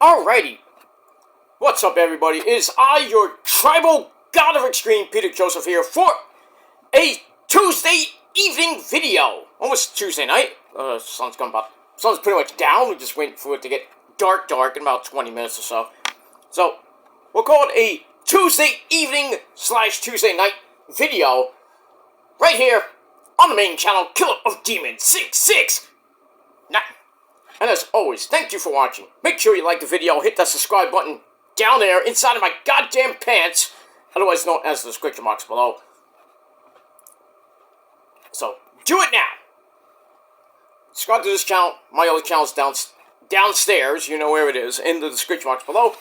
Alrighty. What's up, everybody? It is I, your tribal god of extreme, Peter Joseph, here for a Tuesday evening video. Almost Tuesday night. Sun's pretty much down. We're just waiting for it to get dark in about 20 minutes or so. So, we'll call it a Tuesday evening / Tuesday night video right here on the main channel, Killer of Demons 669. And as always, thank you for watching. Make sure you like the video, hit that subscribe button down there inside of my goddamn pants, otherwise known as the description box below. So, do it now. Subscribe to this channel. My other channel's downstairs. You know where it is, in the description box below.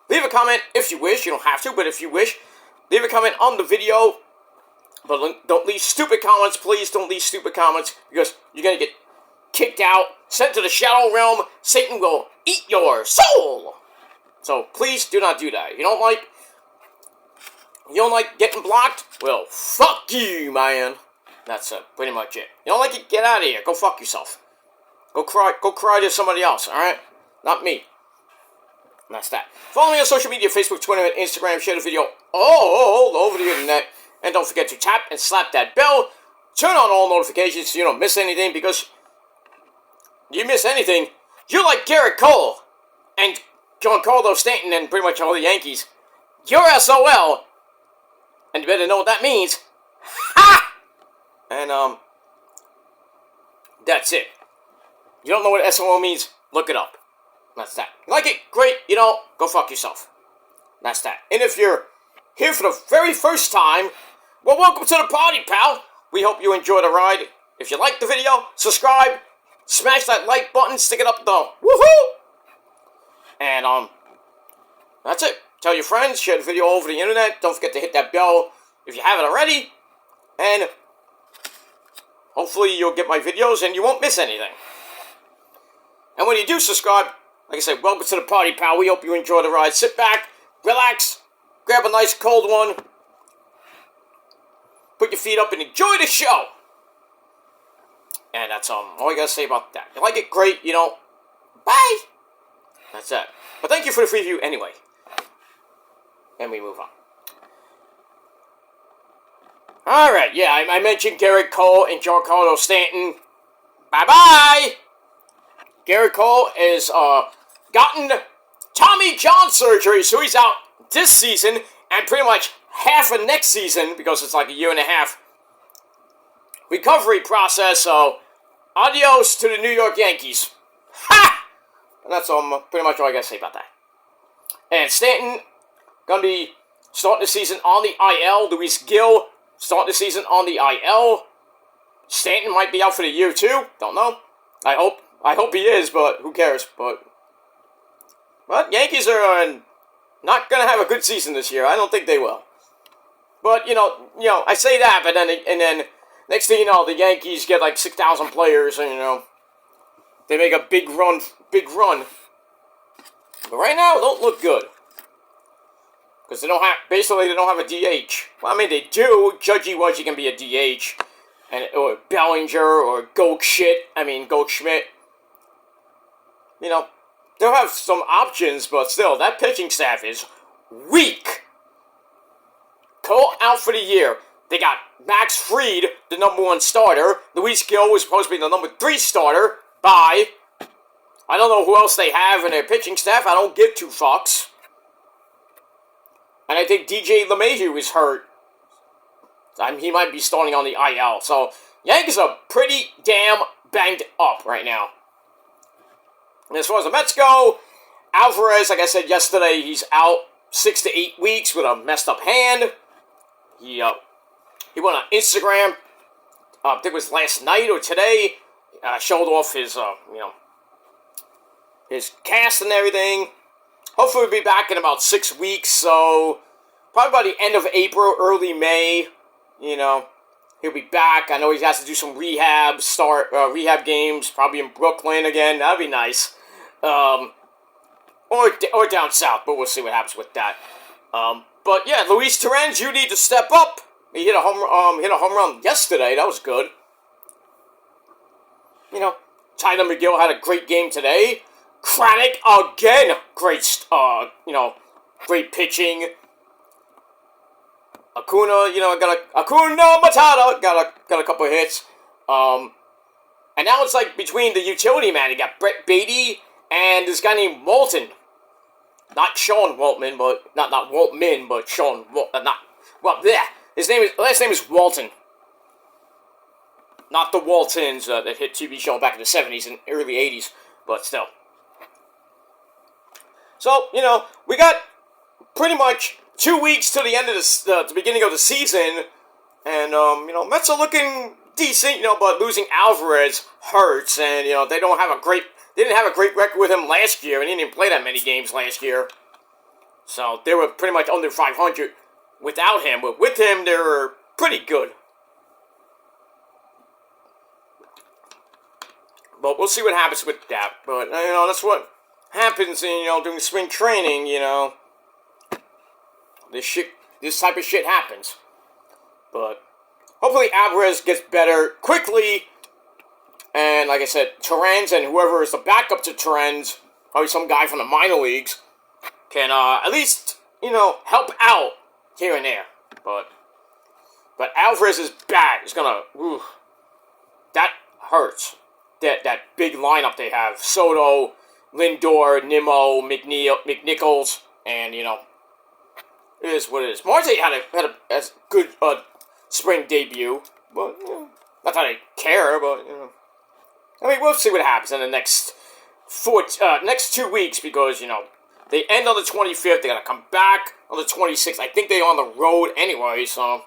Leave a comment if you wish. You don't have to, but if you wish, leave a comment on the video. But don't leave stupid comments, please. Don't leave stupid comments, because you're going to get kicked out, sent to the Shadow Realm. Satan will eat your soul. So please do not do that. You don't like getting blocked? Well, fuck you, man. That's pretty much it. You don't like it? Get out of here. Go fuck yourself. Go cry to somebody else, alright? Not me. And that's that. Follow me on social media, Facebook, Twitter, and Instagram. Share the video all over the internet. And don't forget to tap and slap that bell. Turn on all notifications so you don't miss anything, because you miss anything, you're like Gerrit Cole and Giancarlo Stanton and pretty much all the Yankees. You're SOL. And you better know what that means. Ha! And, that's it. You don't know what SOL means? Look it up. That's that. You like it? Great. You don't? Go fuck yourself. That's that. And if you're here for the very first time, well, welcome to the party, pal. We hope you enjoy the ride. If you like the video, subscribe, smash that like button, stick it up the woohoo! And, that's it. Tell your friends, share the video over the internet. Don't forget to hit that bell if you haven't already. And hopefully you'll get my videos and you won't miss anything. And when you do subscribe, like I said, welcome to the party, pal. We hope you enjoy the ride. Sit back, relax, grab a nice cold one, put your feet up and enjoy the show. And that's all I gotta say about that. You like it? Great. You don't? Bye! That's it. But thank you for the free view anyway. And we move on. Alright, yeah, I mentioned Gerrit Cole and Giancarlo Stanton. Bye-bye! Gerrit Cole has gotten Tommy John surgery, so he's out this season and pretty much half of next season, because it's like a year and a half recovery process, so adios to the New York Yankees. Ha! And that's pretty much all I gotta say about that. And Stanton gonna be starting the season on the IL. Luis Gil starting the season on the IL. Stanton might be out for the year too. Don't know. I hope he is, but who cares? But Yankees are not gonna have a good season this year. I don't think they will. But you know, I say that, but then next thing you know, the Yankees get like 6,000 players, and they make a big run. But right now, it don't look good, because they don't have a DH. Well, I mean, they do. Judgy Wudgy can be a DH, or Bellinger, or Goldschmidt. They'll have some options, but still, that pitching staff is weak. Cole out for the year. They got Max Fried, the #1 starter. Luis Gil was supposed to be the #3 starter. Bye. I don't know who else they have in their pitching staff. I don't give two fucks. And I think DJ LeMahieu is hurt. He might be starting on the IL. So, Yankees are pretty damn banged up right now. And as far as the Mets go, Alvarez, like I said yesterday, he's out 6 to 8 weeks with a messed up hand. He went on Instagram, I think it was last night or today, showed off his, his cast and everything. Hopefully he'll be back in about 6 weeks, so probably by the end of April, early May, he'll be back. I know he has to do some rehab games, probably in Brooklyn again. That'd be nice. Or down south, but we'll see what happens with that. But yeah, Luis Torrens, you need to step up. He hit a home run yesterday. That was good. Tyler McGill had a great game today. Craddock again, great, great pitching. Acuna, Acuna Matata got a couple of hits. And now it's like between the utility man. You got Brett Beatty and this guy named Walton. Not Sean Waltman, but not Waltman, but Sean. His last name is Walton. Not the Waltons that hit TV show back in the 70s and early 80s, but still. So, we got pretty much 2 weeks to the end of the beginning of the season, and, Mets are looking decent, but losing Alvarez hurts, and, they didn't have a great record with him last year, and he didn't play that many games last year. So, they were pretty much under 500 without him, but with him, they were pretty good. But we'll see what happens with that. But, that's what happens in, during spring training, This type of shit happens. But hopefully Alvarez gets better quickly. And like I said, Torrens and whoever is the backup to Torrens, probably some guy from the minor leagues, can at least, help out here and there. But Alvarez is bad. It's gonna, that hurts. That big lineup they have. Soto, Lindor, Nimmo, McNichols, and, it is what it is. Marte had a good spring debut, but, not that I care, but, we'll see what happens in the next 2 weeks, because, they end on the 25th, they gotta come back on the 26th. I think they're on the road anyway, so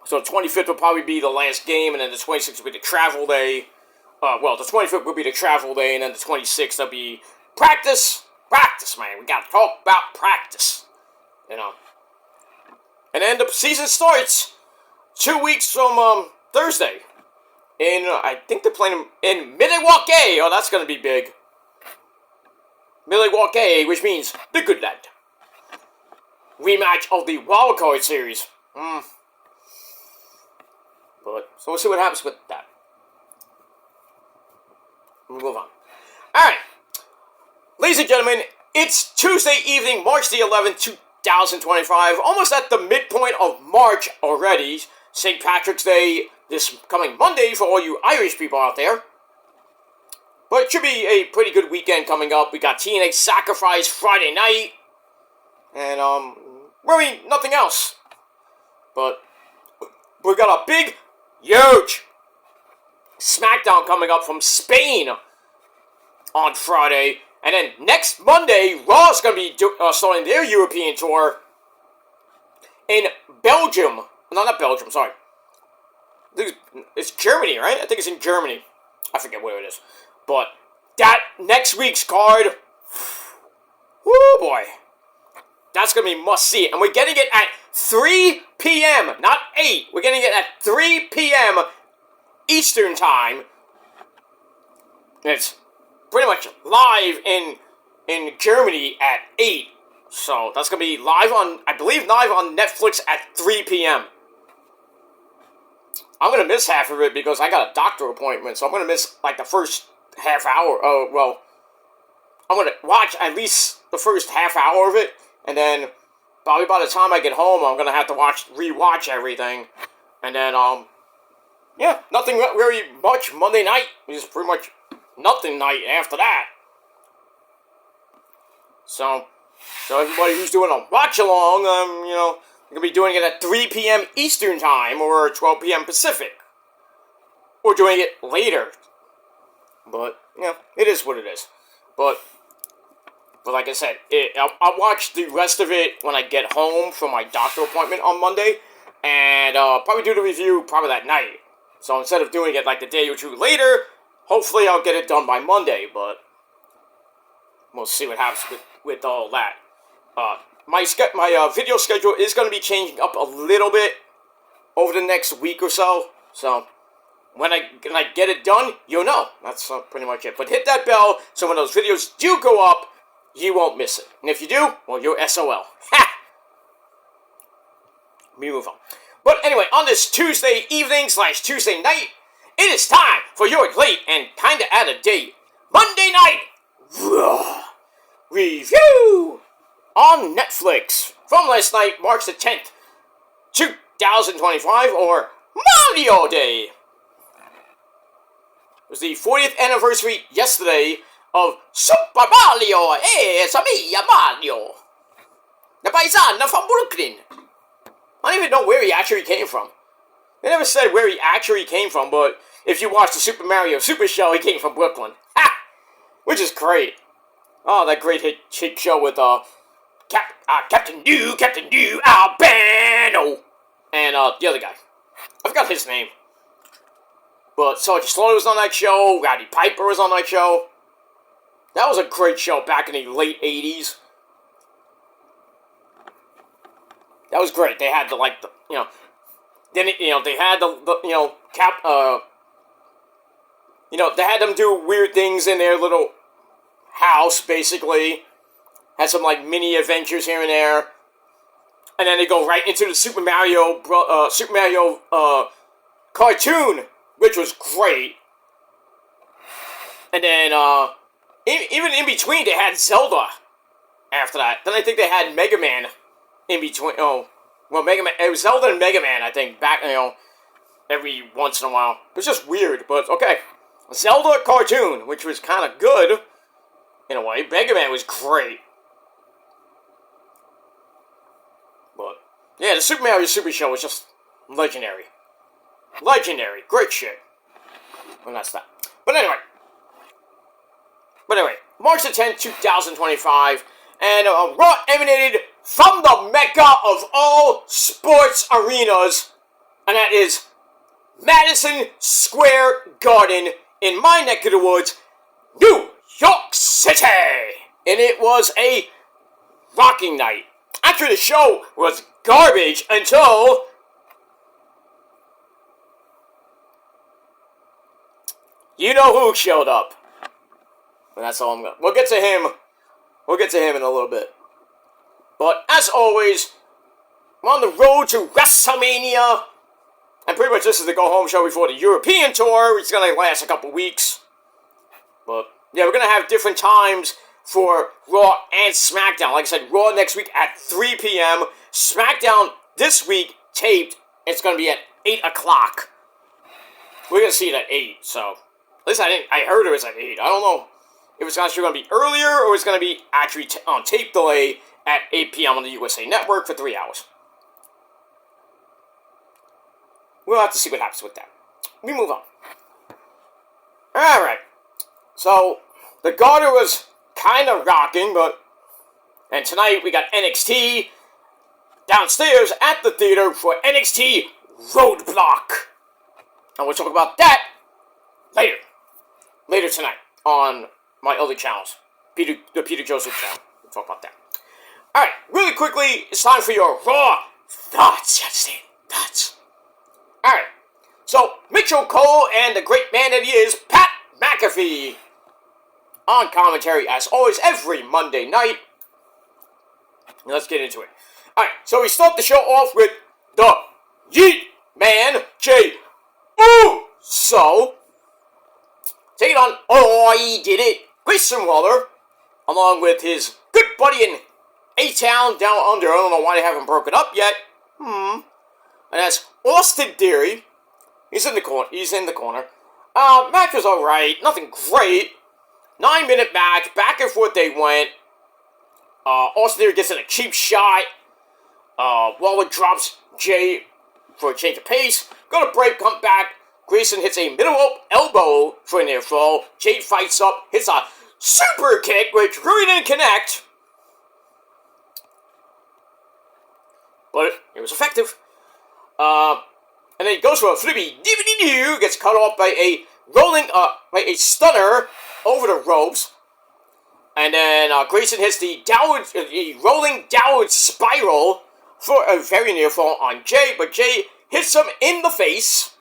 the 25th will probably be the last game, and then the 26th will be the travel day. The 25th will be the travel day, and then the 26th will be practice. Practice, man. We gotta talk about practice. And then the season starts 2 weeks from Thursday. And I think they're playing in Milwaukee. Oh, that's gonna be big. Milwaukee, which means the good land. Rematch of the Wild Card Series. But, so we'll see what happens with that. We'll move on. Alright. Ladies and gentlemen, it's Tuesday evening, March the 11th, 2025. Almost at the midpoint of March already. St. Patrick's Day this coming Monday for all you Irish people out there. But it should be a pretty good weekend coming up. We got TNA Sacrifice Friday night. And, really nothing else. But we got a big, huge SmackDown coming up from Spain on Friday. And then next Monday, Raw is going to be starting their European tour in Belgium. No, not Belgium, sorry. It's Germany, right? I think it's in Germany. I forget where it is. But that next week's card, whoo boy. That's going to be must see. And we're getting it at 3 p.m., not 8. We're getting it at 3 p.m. Eastern Time. And it's pretty much live in Germany at 8. So that's going to be live on, I believe, live on Netflix at 3 p.m. I'm going to miss half of it because I got a doctor appointment. So I'm going to miss, like, the first half hour. I'm going to watch at least the first half hour of it. And then, probably by the time I get home, I'm going to have to rewatch everything. And then, nothing very much Monday night. It's pretty much nothing night after that. So everybody who's doing a watch-along, you're going to be doing it at 3 p.m. Eastern Time or 12 p.m. Pacific. Or doing it later. But, it is what it is. But like I said, I'll watch the rest of it when I get home from my doctor appointment on Monday. And probably do the review probably that night. So instead of doing it like the day or two later, hopefully I'll get it done by Monday. But we'll see what happens with all that. My video schedule is going to be changing up a little bit over the next week or so. So when I get it done, you'll know. That's pretty much it. But hit that bell so when those videos do go up, you won't miss it. And if you do, well, you're SOL. Ha! Let me move on. But anyway, on this Tuesday evening / Tuesday night, it is time for your late and kinda out of date Monday Night Raw review on Netflix from last night, March the 10th, 2025, or Mario Day. It was the 40th anniversary yesterday of Super Mario. Hey, it's me, Mario. The paisano from Brooklyn. I don't even know where he actually came from. They never said where he actually came from, but if you watch the Super Mario Super Show, he came from Brooklyn. Ha! Which is great. Oh, that great hit show with Captain New Albano, and the other guy. I forgot his name. But Sergeant Slaughter was on that show. Roddy Piper was on that show. That was a great show back in the late 80s. That was great. They had they had they had them do weird things in their little house, basically. Had some, mini adventures here and there. And then they go right into the Super Mario cartoon, which was great. And then, even in between, they had Zelda after that. Then I think they had Mega Man in between. Mega Man. It was Zelda and Mega Man, I think, back, every once in a while. It was just weird, but okay. Zelda cartoon, which was kind of good, in a way. Mega Man was great. But, yeah, the Super Mario Super Show was just legendary. Legendary. Great shit. Well, that's that. But anyway, March the 10th, 2025, and Raw emanated from the mecca of all sports arenas, and that is Madison Square Garden in my neck of the woods, New York City. And it was a rocking night. Actually, the show was garbage until you know who showed up. And that's all I'm going to... We'll get to him. We'll get to him in a little bit. But, as always, we're on the road to WrestleMania. And pretty much this is the go-home show before the European tour, which is going to last a couple weeks. But, yeah, we're going to have different times for Raw and SmackDown. Like I said, Raw next week at 3 p.m. SmackDown this week, taped. It's going to be at 8 o'clock. We're going to see it at 8, so... At least I heard it was at 8. I don't know if it's actually going to be earlier or it's going to be actually on tape delay at 8 p.m. on the USA Network for 3 hours. We'll have to see what happens with that. We move on. Alright. So, the Garter was kind of rocking, but... And tonight we got NXT downstairs at the theater for NXT Roadblock. And we'll talk about that later. Later tonight on my other channels. The Peter Joseph channel. We'll talk about that. Alright, really quickly, it's time for your Raw Thoughts. Understand? Thoughts. Alright, so Mitchell Cole and the great man that he is, Pat McAfee, on commentary as always every Monday night. And let's get into it. Alright, so we start the show off with the Yeet Man, Jey Uso, taking on I Did It, Grayson Waller, along with his good buddy in A-Town Down Under. I don't know why they haven't broken up yet. And that's Austin Theory. He's in the corner. Match was alright. Nothing great. 9-minute match. Back and forth they went. Austin Theory gets in a cheap shot. Waller drops Jey for a change of pace. Go to break, come back. Grayson hits a middle rope elbow for a near fall. Jey fights up, hits a super kick, which really didn't connect. But it was effective. And then he goes for a flippy DVD, gets cut off by a stunner over the ropes. And then Grayson hits the rolling downward spiral for a very near fall on Jey, but Jey hits him in the face.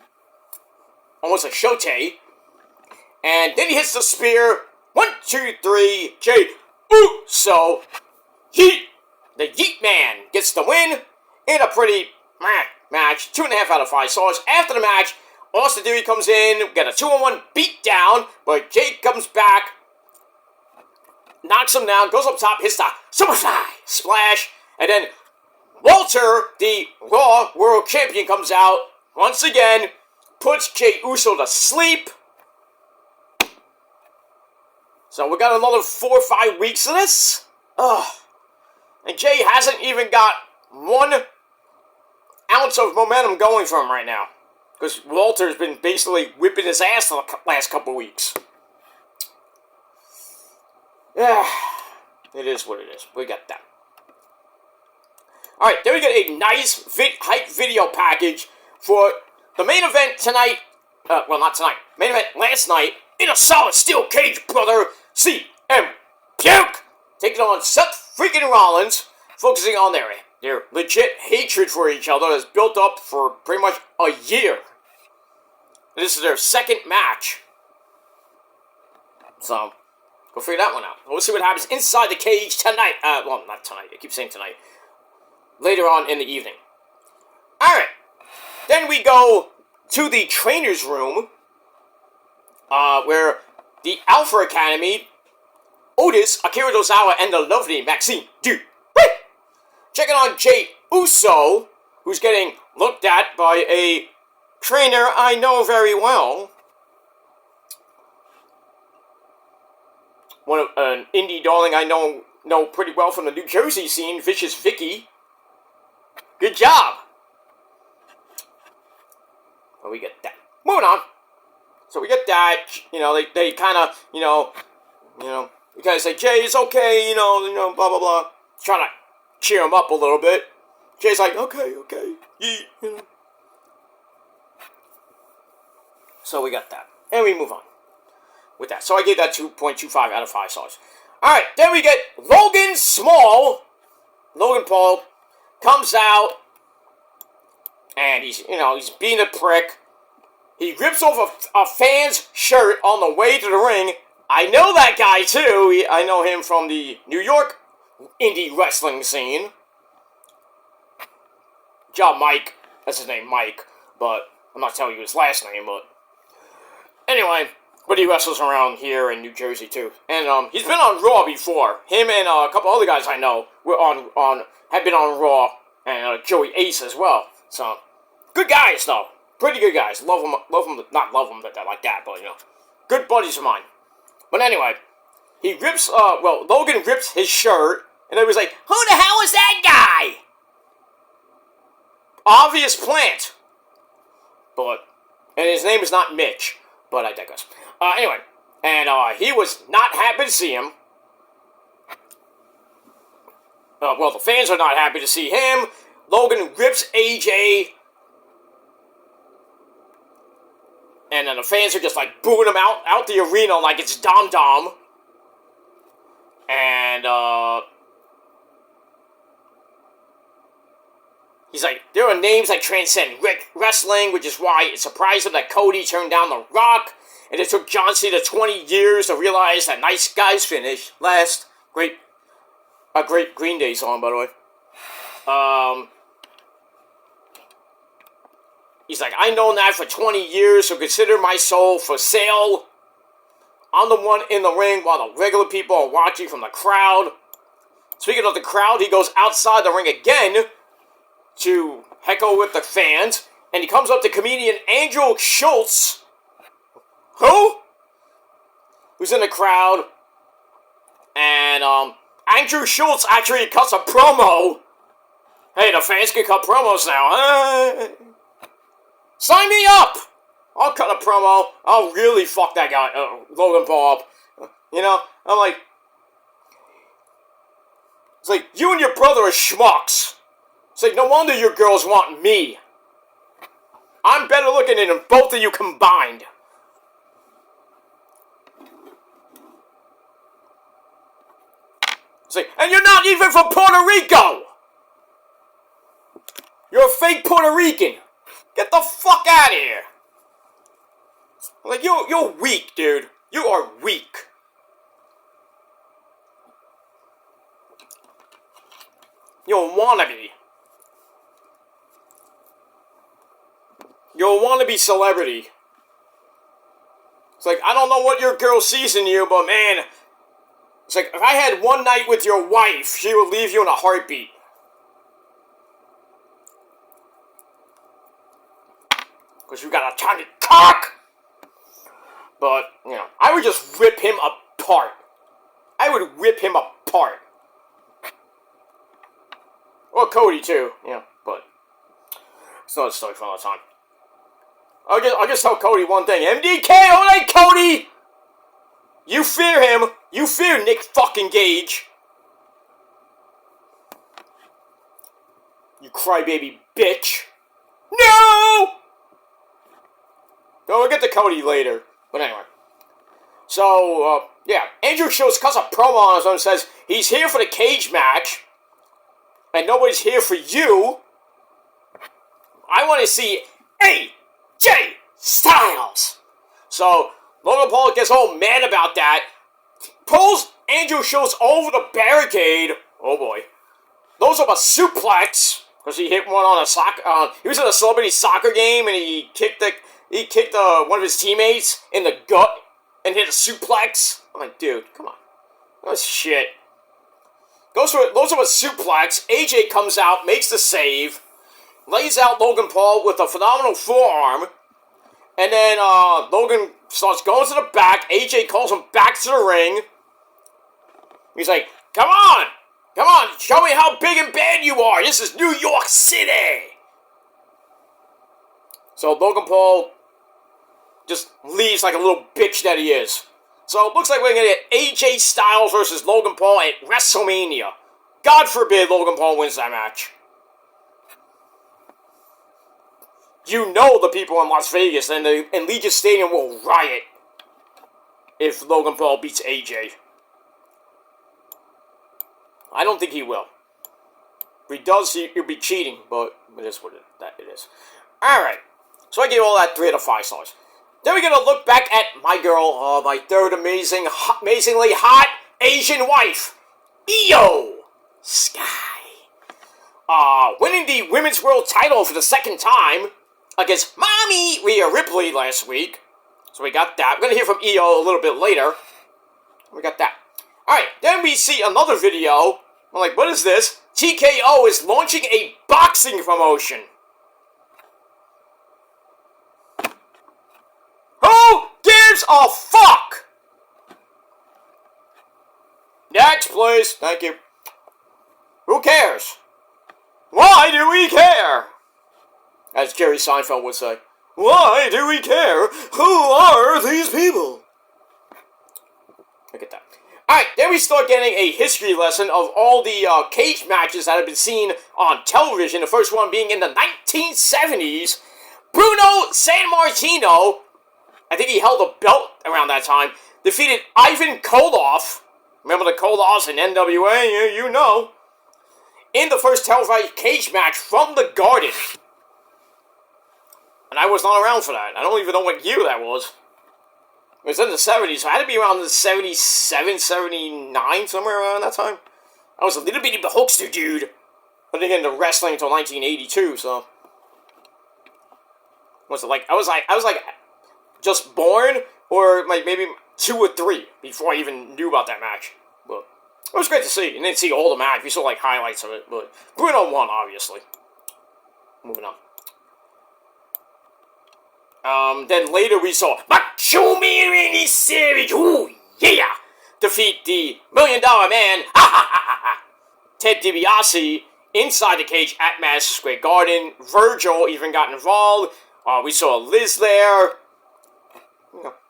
Almost a shote. And then he hits the spear. 1, 2, 3. Jey Uso. Yeet. The Yeet Man gets the win in a pretty match. 2.5 out of 5 stars. After the match, Austin Theory comes in. Get a 2-on-1 beat down. But Jey comes back. knocks him down, goes up top, hits the Superfly Splash, and then Walter, the Raw World Champion, comes out once again, puts Jey Uso to sleep. So we got another 4 or 5 weeks of this. Ugh. And Jey hasn't even got 1 ounce of momentum going for him right now. Because Walter's been basically whipping his ass the last couple weeks. Yeah, it is what it is. We got that. Alright, then we get a nice hype video package for the main event tonight. Well, not tonight. Main event last night in a solid steel cage, brother. CM Punk taking on Seth freaking Rollins, focusing on their legit hatred for each other that's built up for pretty much a year. This is their second match. So, go figure that one out. We'll see what happens inside the cage tonight. Well, not tonight. I keep saying tonight. Later on in the evening. Alright. Then we go to the trainer's room. Where the Alpha Academy, Otis, Akira Tozawa, and the lovely Maxine Dupri checking on Jey Uso, who's getting looked at by a trainer I know very well. An indie darling I know pretty well from the New Jersey scene, Vicious Vicky. Good job. Well, we get that. Moving on. So we get that. You know, they kind of, you kind of say, Jey, it's okay. You know, blah blah blah. Trying to cheer him up a little bit. Jay's like, okay. You know. So we got that, and we move on with that. So I gave that 2.25 out of 5 stars. All right, then we get Logan Paul comes out, and he's being a prick. He rips off a fan's shirt on the way to the ring. I know that guy too. I know him from the New York indie wrestling scene. Job Mike. That's his name, Mike. But I'm not telling you his last name, but anyway, but he wrestles around here in New Jersey too. And he's been on Raw before. Him and a couple other guys I know have been on Raw, and Joey Ace as well. So good guys though. Pretty good guys. Love them, not love them like that, but good buddies of mine. But anyway, he rips, Logan rips his shirt, and it was like, who the hell is that guy? Obvious plant. And his name is not Mitch, but I digress. Anyway, and he was not happy to see him. The fans are not happy to see him. Logan rips AJ. And then the fans are just like booing him out the arena like it's Dom Dom. And he's like, there are names that transcend wrestling, which is why it surprised him that Cody turned down The Rock. And it took John Cena 20 years to realize that Nice Guys finish last. A great Green Day song, by the way. He's like, I've known that for 20 years, so consider my soul for sale. I'm the one in the ring while the regular people are watching from the crowd. Speaking of the crowd, he goes outside the ring again to heckle with the fans. And he comes up to comedian Andrew Schultz. Who? Who's in the crowd. And Andrew Schultz actually cuts a promo. Hey, the fans can cut promos now. Sign me up! I'll cut a promo. I'll really fuck that guy, Logan Paul up. I'm like... It's like, you and your brother are schmucks. It's like, no wonder your girls want me. I'm better looking than both of you combined. It's like, and you're not even from Puerto Rico! You're a fake Puerto Rican. Get the fuck out of here! Like, you're weak, dude. You are weak. You're a wannabe. You're a wannabe celebrity. It's like, I don't know what your girl sees in you, but man, It's like, if I had one night with your wife, she would leave you in a heartbeat. Because you got a tiny cock! But, you know, I would just rip him apart. I would rip him apart. Well, Cody too, you know, but it's not a story for another time. I'll just tell Cody one thing. MDK, alright, Cody! You fear him. You fear Nick fucking Gage. You crybaby bitch. No! No, we'll get to Cody later. But anyway. So, yeah. Andrew Schultz cuts a promo on his own and says he's here for the cage match. And nobody's here for you. I want to see AJ Styles. So, Logan Paul gets all mad about that. Pulls Andrew Schultz over the barricade. Oh boy. Those are a suplex. Because he hit one on a soccer. He was in a celebrity soccer game and he kicked one of his teammates in the gut and hit a suplex. I'm like, dude, come on. That's shit. Those are a suplex. AJ comes out, makes the save, lays out Logan Paul with a phenomenal forearm, and then Logan starts going to the back. AJ calls him back to the ring. He's like, come on, show me how big and bad you are. This is New York City. So Logan Paul just leaves like a little bitch that he is. So it looks like we're going to get AJ Styles versus Logan Paul at WrestleMania. God forbid Logan Paul wins that match. You know the people in Las Vegas and Legion Stadium will riot if Logan Paul beats AJ. I don't think he will. If he does, he'll be cheating, but it is what it is. Alright, so I gave all that 3 out of 5 stars. Then we're going to look back at my girl, my third amazingly hot Asian wife, Io Sky. Winning the Women's World title for the second time against Mommy Rhea Ripley last week. So we got that. We're going to hear from Io a little bit later. We got that. Alright, then we see another video. I'm like, what is this? TKO is launching a boxing promotion. Who gives a fuck? Next, please. Thank you. Who cares? Why do we care? As Jerry Seinfeld would say. Why do we care? Who are these people? Look at that. Alright, then we start getting a history lesson of all the cage matches that have been seen on television. The first one being in the 1970s. Bruno Sammartino, I think he held a belt around that time, defeated Ivan Koloff. Remember the Koloffs in NWA? You know. In the first televised cage match from the Garden. And I was not around for that. I don't even know what year that was. It was in the 70s, so it had to be around the 77, 79, somewhere around that time. I was a little bitty Hulkster dude. I didn't get into wrestling until 1982, so. Was it like, I was like, just born, or like maybe 2 or 3 before I even knew about that match. But it was great to see. And didn't see all the match. We saw like highlights of it, but Bruno won, obviously. Moving on. Then later we saw Macho Man Randy Savage, ooh, yeah, defeat the $1 Million Man, Ted DiBiase, inside the cage at Madison Square Garden. Virgil even got involved. We saw Liz there.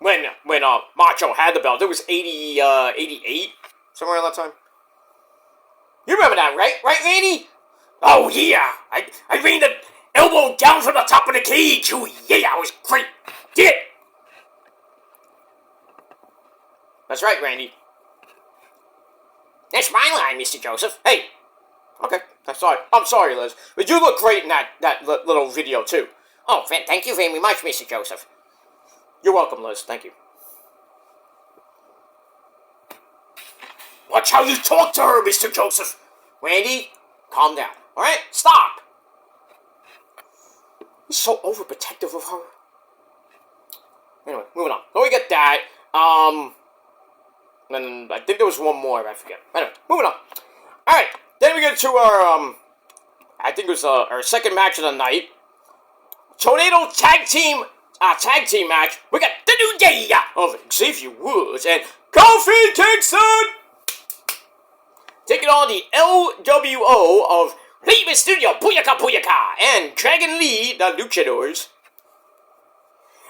When Macho had the belt, it was 88, somewhere around that time. You remember that, right? Right, Randy? Oh, yeah. I ran the elbow down from the top of the cage. Oh, yeah, it was great. Did it. That's right, Randy. That's my line, Mr. Joseph. Hey. Okay, I'm sorry, Liz. But you look great in that little video, too. Oh, thank you very much, Mr. Joseph. You're welcome, Liz. Thank you. Watch how you talk to her, Mr. Joseph. Randy, calm down. All right? Stop. He's so overprotective of her. Anyway, moving on. So we get that. And I think there was one more, I forget. Anyway, moving on. Alright, then we get to our, I think it was our second match of the night. Tornado tag team match. We got the New Day of Xavier Woods and Kofi Kingston taking on the LWO of Rey Mysterio, Booyaka Booyaka, and Dragon Lee, the Luchadors.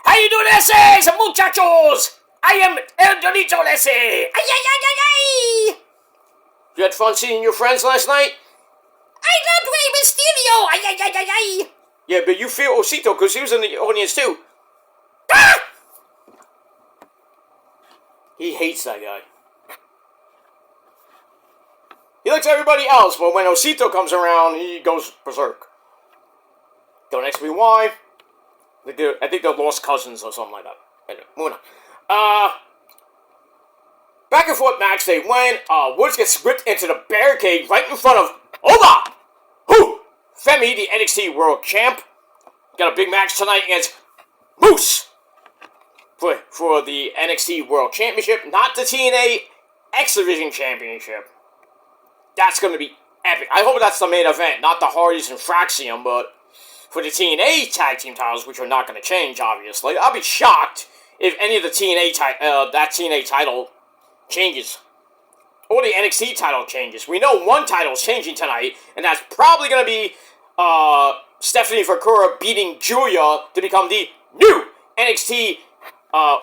How you doing, essays, muchachos? I am El Dorito Esse. Ay, ay, ay, ay, ay. You had fun seeing your friends last night? I love Rey Mysterio. Ay, ay, ay, ay, ay. Yeah, but you feel Osito because he was in the audience too. Ah! He hates that guy. He likes everybody else, but when Osito comes around, he goes berserk. Don't ask me why. I think they're lost cousins or something like that. Anyway, moving on. Back and forth match, they win. Woods gets whipped into the barricade right in front of Oba! Who? Femi, the NXT World Champ. Got a big match tonight against Moose for the NXT World Championship, not the TNA X Division Championship. That's going to be epic. I hope that's the main event, not the Hardys and Fraxium, but for the TNA tag team titles, which are not going to change, obviously. I'll be shocked if any of the that TNA title changes. Or the NXT title changes. We know one title is changing tonight, and that's probably going to be Stephanie Fakura beating Julia to become the new NXT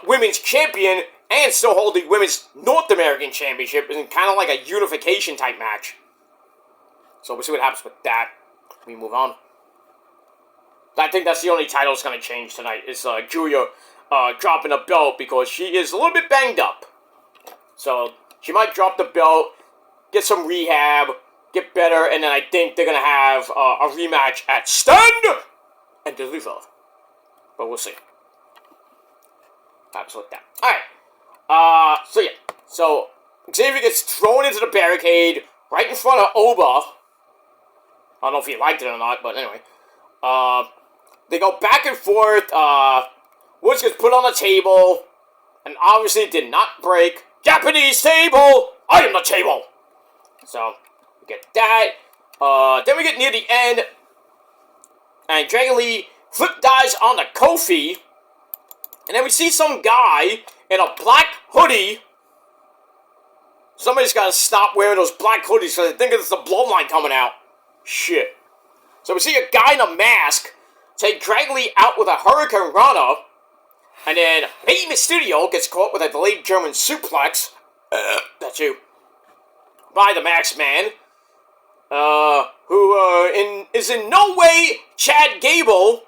Women's Champion and still hold the Women's North American Championship in kind of like a unification type match. So we'll see what happens with that. We move on. I think that's the only title that's going to change tonight is Julia dropping a belt because she is a little bit banged up. So she might drop the belt, get some rehab, get better, and then I think they're going to have a rematch at Stand and Deliver. But we'll see. Happens with that. Alright. So yeah. So Xavier gets thrown into the barricade right in front of Oba. I don't know if he liked it or not, but anyway. They go back and forth. Woods gets put on the table. And obviously it did not break. Japanese table! I am the table! So, we get that. Then we get near the end. And Dragon Lee flip dives on the Kofi. And then we see some guy in a black hoodie. Somebody's got to stop wearing those black hoodies because I think it's the bloodline coming out. Shit. So we see a guy in a mask take Dragon Lee out with a Hurricane Rana. And then Rey Mysterio gets caught with a delayed German suplex. That's you. By the Max Man. Who is in no way Chad Gable.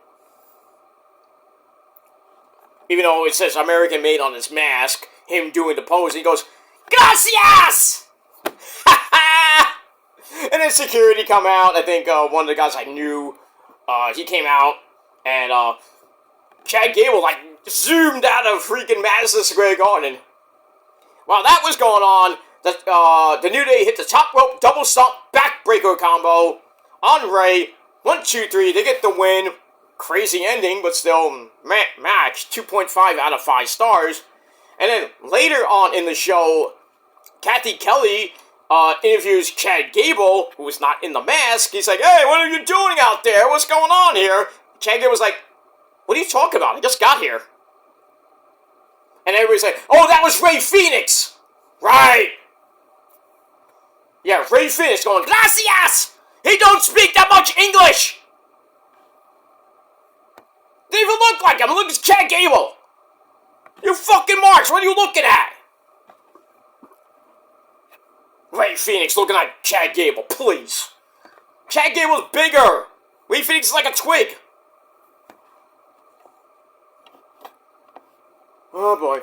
Even though it says American made on his mask. Him doing the pose. He goes, Gracias! And then security come out. I think one of the guys I knew, he came out. And Chad Gable, like, zoomed out of freaking Madison Square Garden. While that was going on, the New Day hit the top rope double stomp backbreaker combo on Ray. 1, 2, 3. They get the win. Crazy ending, but still match. 2.5 out of 5 stars. And then later on in the show, Kathy Kelly interviews Chad Gable, who was not in the mask. He's like, hey, what are you doing out there? What's going on here? Chad Gable was like, what are you talking about? I just got here. And everybody's like, oh, that was Ray Phoenix. Right. Yeah, Ray Phoenix going, Gracias! He don't speak that much English! They even look like him. Look at Chad Gable. You fucking marks, what are you looking at? Ray Phoenix looking like Chad Gable, please. Chad Gable's bigger. Ray Phoenix is like a twig. Oh boy.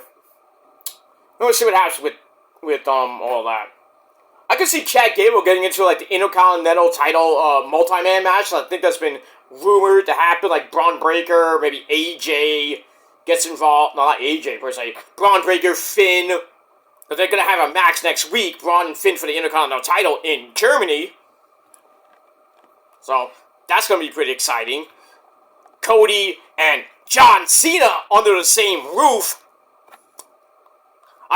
Let's see what happens with all that. I could see Chad Gable getting into like the Intercontinental title multi-man match. I think that's been rumored to happen. Like Braun Breaker, maybe AJ gets involved. No, not AJ per se. Braun Breaker, Finn. But they're gonna have a match next week. Braun and Finn for the Intercontinental title in Germany. So that's gonna be pretty exciting. Cody and John Cena under the same roof.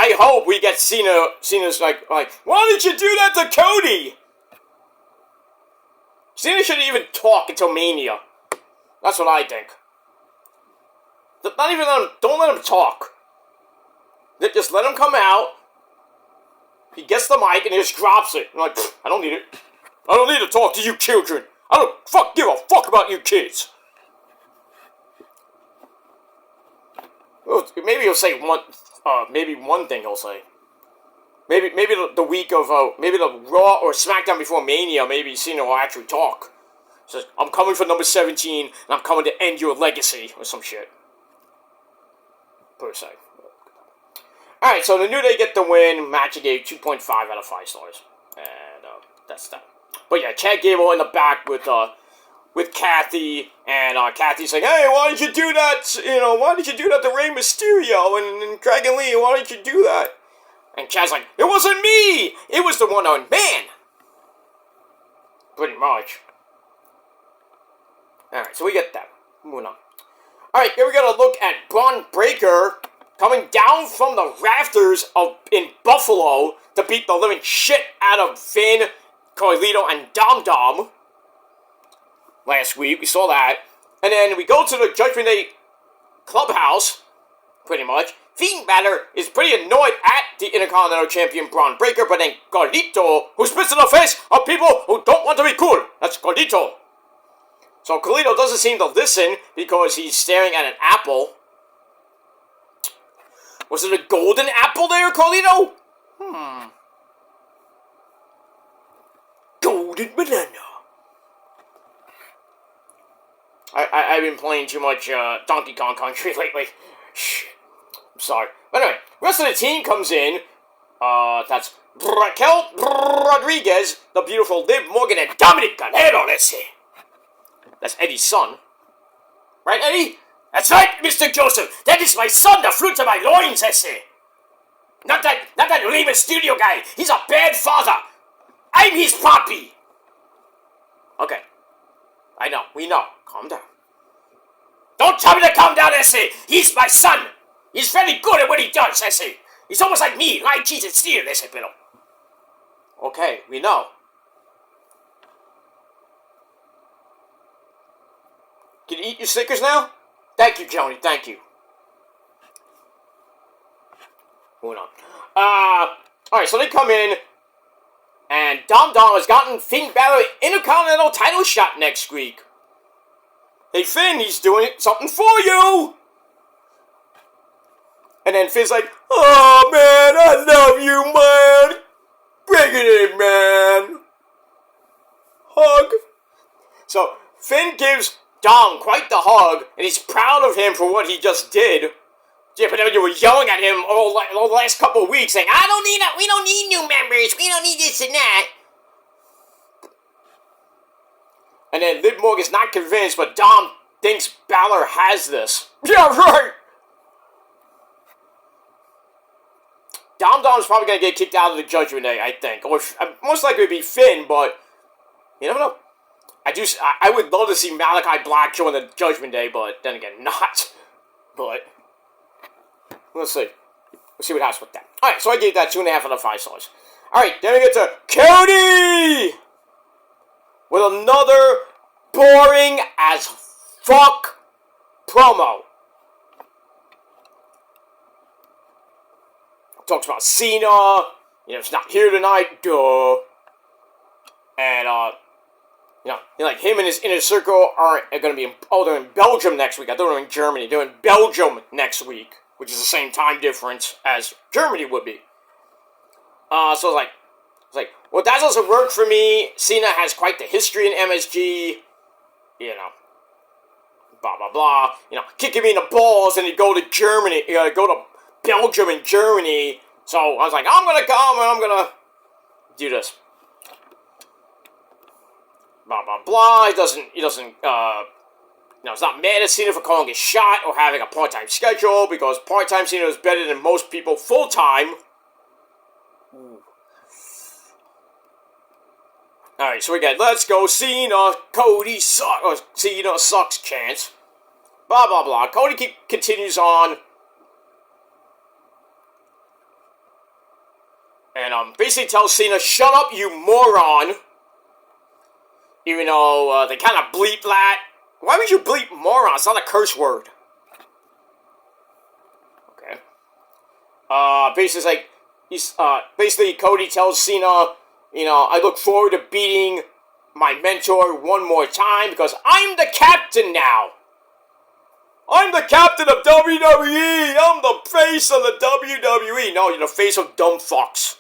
I hope we get Cena's like, why did you do that to Cody? Cena shouldn't even talk until Mania. That's what I think. Not even don't let him talk. Just let him come out. He gets the mic and he just drops it. I'm like, I don't need it. I don't need to talk to you children. I don't give a fuck about you kids. Well, maybe he'll say maybe one thing he'll say. Maybe the week of, maybe the Raw or SmackDown before Mania, maybe Cena will actually talk. Says, I'm coming for number 17, and I'm coming to end your legacy, or some shit. Per se. Alright, so the New Day get the win. Match I gave 2.5 out of 5 stars. And, that's that. But yeah, Chad Gable in the back with Kathy, and Kathy's like, hey, why did you do that, why did you do that to Rey Mysterio and Dragon Lee, why did you do that? And Chad's like, it wasn't me! It was the one-armed man! Pretty much. Alright, so we get that. Moving on. Alright, here we got a look at Bron Breakker coming down from the rafters in Buffalo to beat the living shit out of Finn, Carlito, and Dom Dom. Last week, we saw that. And then we go to the Judgment Day clubhouse, pretty much. Fiend Balor is pretty annoyed at the Intercontinental Champion Bron Breakker, but then Carlito, who spits in the face of people who don't want to be cool. That's Carlito. So Carlito doesn't seem to listen because he's staring at an apple. Was it a golden apple there, Carlito? Golden banana. I've been playing too much Donkey Kong Country lately. Shit. I'm sorry. But anyway, rest of the team comes in. That's Raquel Rodriguez, the beautiful Liv Morgan, and Dominic Guerrero, let's see. That's Eddie's son. Right, Eddie? That's right, Mr. Joseph. That is my son, the fruit of my loins, I say. Not that Rey Mysterio guy. He's a bad father. I'm his papi. Okay. I know. We know. Calm down. Don't tell me to calm down, Essie. He's my son. He's very good at what he does, Essie. He's almost like me. Lie, cheat, and steal, Essie, pero. Okay, we know. Can you eat your Snickers now? Thank you, Joni. Thank you. Moving on. Alright, so they come in, and Dom Dom has gotten Finn Balor Intercontinental title shot next week. Hey, Finn, he's doing something for you! And then Finn's like, oh, man, I love you, man! Bring it in, man! Hug. So, Finn gives Dom quite the hug, and he's proud of him for what he just did. Yeah, but then you were yelling at him all the last couple of weeks, saying, we don't need new members, we don't need this and that. And then Liv Morgan's not convinced, but Dom thinks Balor has this. Yeah, right! Dom's probably going to get kicked out of the Judgment Day, I think. Or most likely it'd be Finn, but you never know. I would love to see Malachi Black join the Judgment Day, but then again, not. But let's see. Let's see what happens with that. Alright, so I gave that 2.5 out of 5 stars. Alright, then we get to Cody! With another boring as fuck promo. Talks about Cena, it's not here tonight, duh. And, like him and his inner circle are going to be they're in Belgium next week. I thought they were in Germany. They're in Belgium next week, which is the same time difference as Germany would be. So it's like, well, that doesn't work for me. Cena has quite the history in MSG, blah, blah, blah. Kicking me in the balls, and he'd go to Germany, go to Belgium and Germany. So I was like, I'm going to come, and I'm going to do this. Blah, blah, blah. He doesn't, he's not mad at Cena for calling his shot or having a part-time schedule, because part-time Cena is better than most people full-time. Alright, so we got let's go Cena, Cody sucks, or Cena sucks chance. Blah, blah, blah. Cody continues on. And basically tells Cena, "Shut up, you moron." Even though they kind of bleep that. Why would you bleep moron? It's not a curse word. Okay. Basically Cody tells Cena, "I look forward to beating my mentor one more time because I'm the captain now. I'm the captain of WWE. I'm the face of the WWE." No, you're the face of dumb fucks.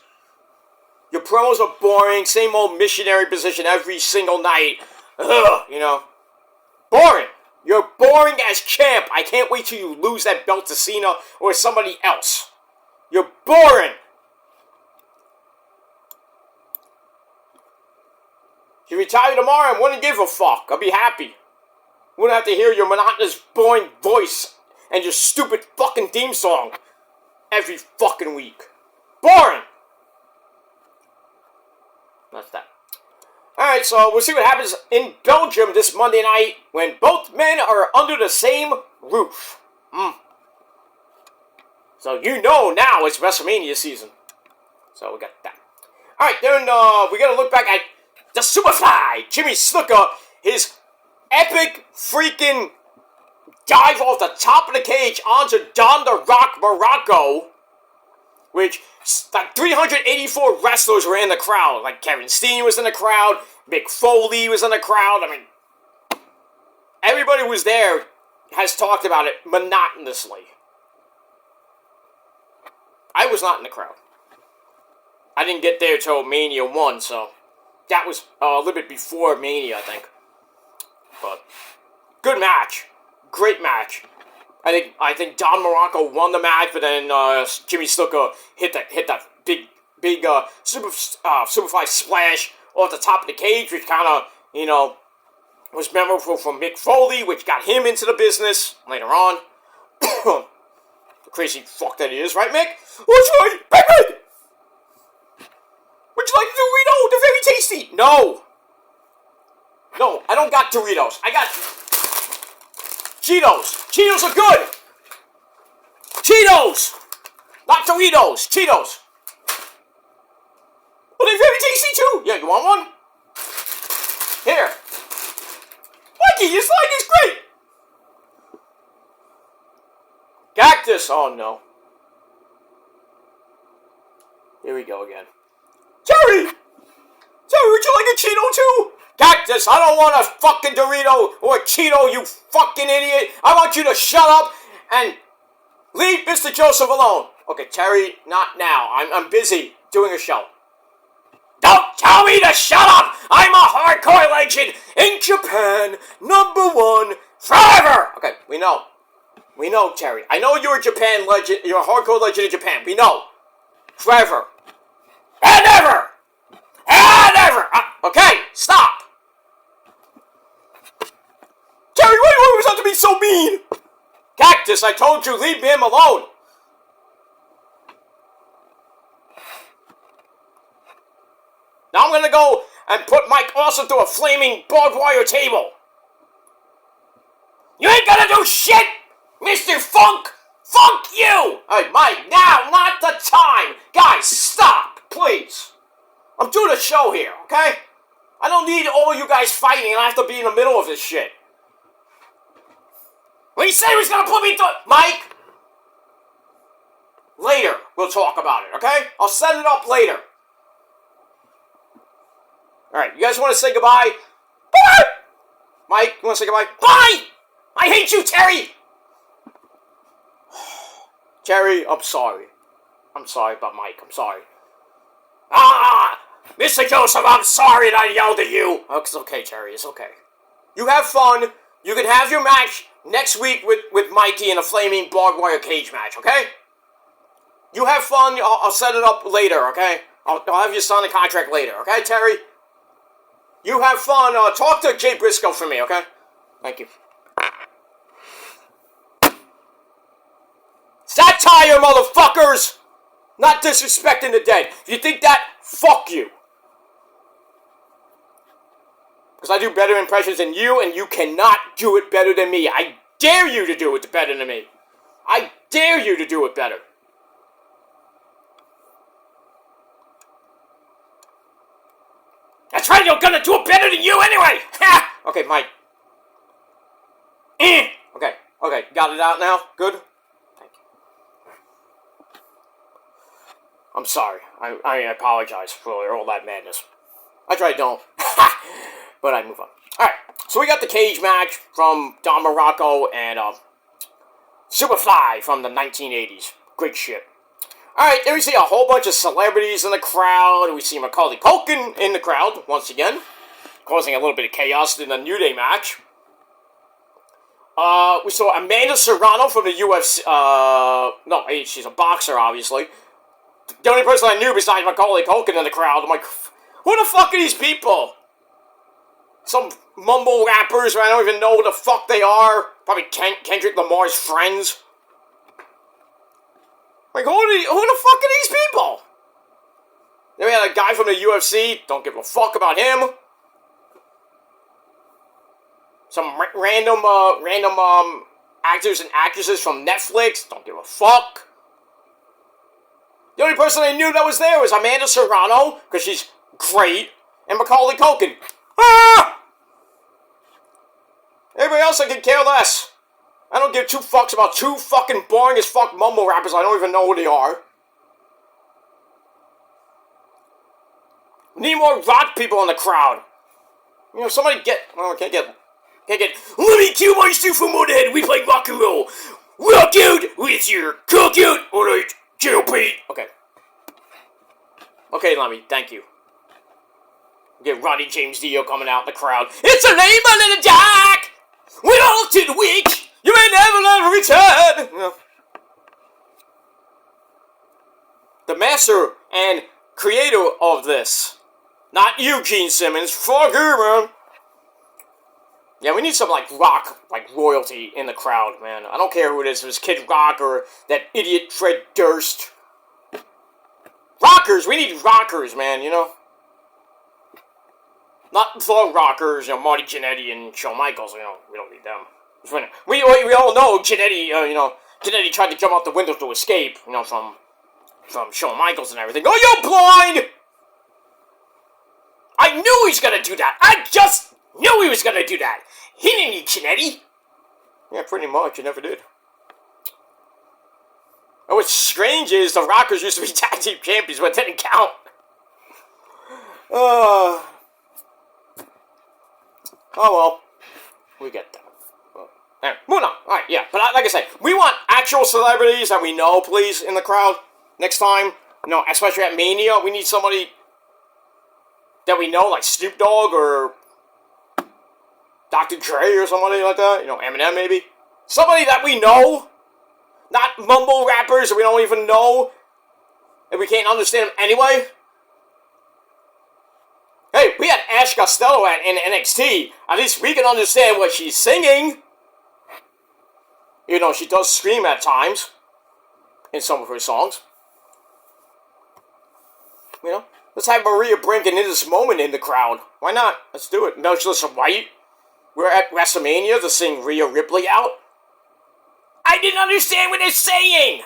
Your promos are boring. Same old missionary position every single night. Ugh, Boring. You're boring as champ. I can't wait till you lose that belt to Cena or somebody else. You're boring. If you retire tomorrow, I wouldn't give a fuck. I'll be happy. Wouldn't have to hear your monotonous, boring voice and your stupid fucking theme song every fucking week. Boring. That's that. Alright, so we'll see what happens in Belgium this Monday night when both men are under the same roof. So now it's WrestleMania season. So we got that. Alright, then we gotta look back at the Superfly, Jimmy Snuka, his epic freaking dive off the top of the cage onto Don the Rock Morocco, which like 384 wrestlers were in the crowd. Like Kevin Steen was in the crowd, Mick Foley was in the crowd. I mean, everybody who was there has talked about it monotonously. I was not in the crowd. I didn't get there till Mania 1, so that was a little bit before Mania, I think. But good match, great match. I think Don Morocco won the match, but then Jimmy Snuka hit that big Superfly splash off the top of the cage, which kind of was memorable for Mick Foley, which got him into the business later on. The crazy fuck that he is, right, Mick? What's right, baby? Would you like a Dorito? They're very tasty. No, I don't got Doritos. I got Cheetos. Cheetos are good. Cheetos, not Doritos. Cheetos. Well, they're very tasty too. Yeah, you want one? Here. Mikey, your slide is great. Cactus. Oh no. Here we go again. Jerry, would you like a Cheeto too? Cactus, I don't want a fucking Dorito or a Cheeto, you fucking idiot. I want you to shut up and leave Mr. Joseph alone. Okay, Terry, not now. I'm busy doing a show. Don't tell me to shut up! I'm a hardcore legend in Japan, #1 forever! Okay, we know. We know, Terry. I know you're a Japan legend. You're a hardcore legend in Japan. We know. Forever. And ever! And ever! Okay, stop! Terry, why do you always have to be so mean? Cactus, I told you, leave him alone. Now I'm gonna go and put Mike Awesome through a flaming barbed wire table. You ain't gonna do shit, Mr. Funk! Fuck you! Alright, Mike, now, not the time! Guys, stop, please. I'm doing a show here, okay? I don't need all you guys fighting and I have to be in the middle of this shit. When he said he was gonna put me through... Mike! Later, we'll talk about it, okay? I'll set it up later. Alright, you guys want to say goodbye? Bye! Mike, you want to say goodbye? Bye! I hate you, Terry! Terry, I'm sorry. I'm sorry about Mike, I'm sorry. Mr. Joseph, I'm sorry that I yelled at you. Oh, it's okay, Terry, it's okay. You have fun. You can have your match next week with Mikey in a flaming barbed wire cage match, okay? You have fun. I'll set it up later, okay? I'll have you sign the contract later, okay, Terry? You have fun. Talk to Jay Briscoe for me, okay? Thank you. Satire, motherfuckers! Not disrespecting the dead. If you think that, fuck you. Because I do better impressions than you, and you cannot do it better than me. I dare you to do it better than me. I dare you to do it better. That's right, you're gonna do it better than you anyway! Ha! Okay, Mike. Okay, got it out now? Good? Thank you. I'm sorry. I apologize for all that madness. I try don't. But I move on. Alright, so we got the cage match from Don Morocco and Superfly from the 1980s. Great shit. Alright, then we see a whole bunch of celebrities in the crowd. We see Macaulay Culkin in the crowd, once again, causing a little bit of chaos in the New Day match. We saw Amanda Serrano from the UFC, no, she's a boxer, obviously. The only person I knew besides Macaulay Culkin in the crowd, I'm like, who the fuck are these people? Some mumble rappers, I don't even know who the fuck they are. Probably Kendrick Lamar's friends. Like, who the fuck are these people? Then we had a guy from the UFC, don't give a fuck about him. Some random actors and actresses from Netflix, don't give a fuck. The only person I knew that was there was Amanda Serrano, because she's great, and Macaulay Culkin. Ah! Everybody else I could care less. I don't give two fucks about two fucking boring as fuck mumble rappers I don't even know who they are. Need more rock people in the crowd. You know, somebody get... Oh, can't get... Let me kill my Stu from Motorhead. We play rock and roll. Rock out with your cock out. Alright, JLP. Okay, Lemmy, thank you. Get Roddy James Dio coming out in the crowd. It's a name, my little Jack! We're all to the weak. You may never return. Yeah. The master and creator of this. Not you, Gene Simmons. Fuck you, man. Yeah, we need some, rock, royalty in the crowd, man. I don't care who it is. If it's Kid Rock or that idiot Fred Durst. Rockers! We need rockers, man, you know? Not the rockers, you know, Marty Jannetty and Shawn Michaels, you know. We don't need them. We all know Jannetty, Jannetty tried to jump out the window to escape, you know, from Shawn Michaels and everything. Oh, you're blind! I knew he was gonna do that! I just knew he was gonna do that! He didn't need Jannetty! Yeah, pretty much, he never did. And what's strange is the Rockers used to be tag team champions, but it didn't count. Oh well. We get that. Anyway, moving on. Alright, yeah. But like I said, we want actual celebrities that we know, please, in the crowd. Next time. No, especially at Mania, we need somebody that we know, like Snoop Dogg or Dr. Dre or somebody like that. You know, Eminem maybe. Somebody that we know. Not mumble rappers that we don't even know. And we can't understand them anyway. Hey, we had Ash Costello in NXT. At least we can understand what she's singing. You know, she does scream at times. In some of her songs. You know? Let's have Maria Brink and In This Moment in the crowd. Why not? Let's do it. Melissa White. We're at WrestleMania to sing Rhea Ripley out. I didn't understand what they're saying.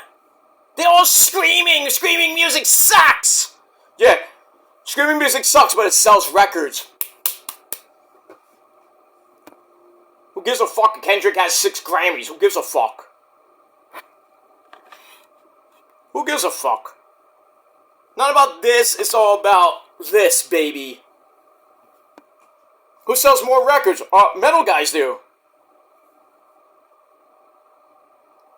They're all screaming. Screaming music sucks. Yeah. Screaming music sucks, but it sells records. Who gives a fuck? Kendrick has 6 Grammys. Who gives a fuck? Who gives a fuck? Not about this. It's all about this, baby. Who sells more records? Metal guys do.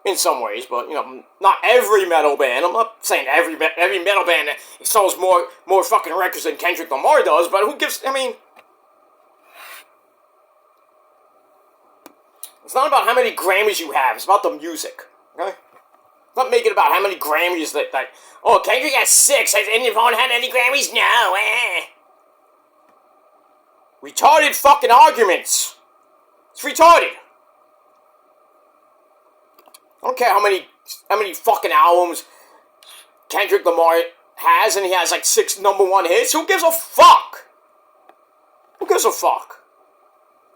In some ways, but, you know, not every metal band. I'm not saying every metal band sells more fucking records than Kendrick Lamar does, but who gives, I mean... It's not about how many Grammys you have, it's about the music, okay? It's not making about how many Grammys that oh, Kendrick has 6, has anyone had any Grammys? No, Retarded fucking arguments. It's retarded. I don't care how many fucking albums Kendrick Lamar has, and he has like 6 #1 hits. Who gives a fuck? Who gives a fuck?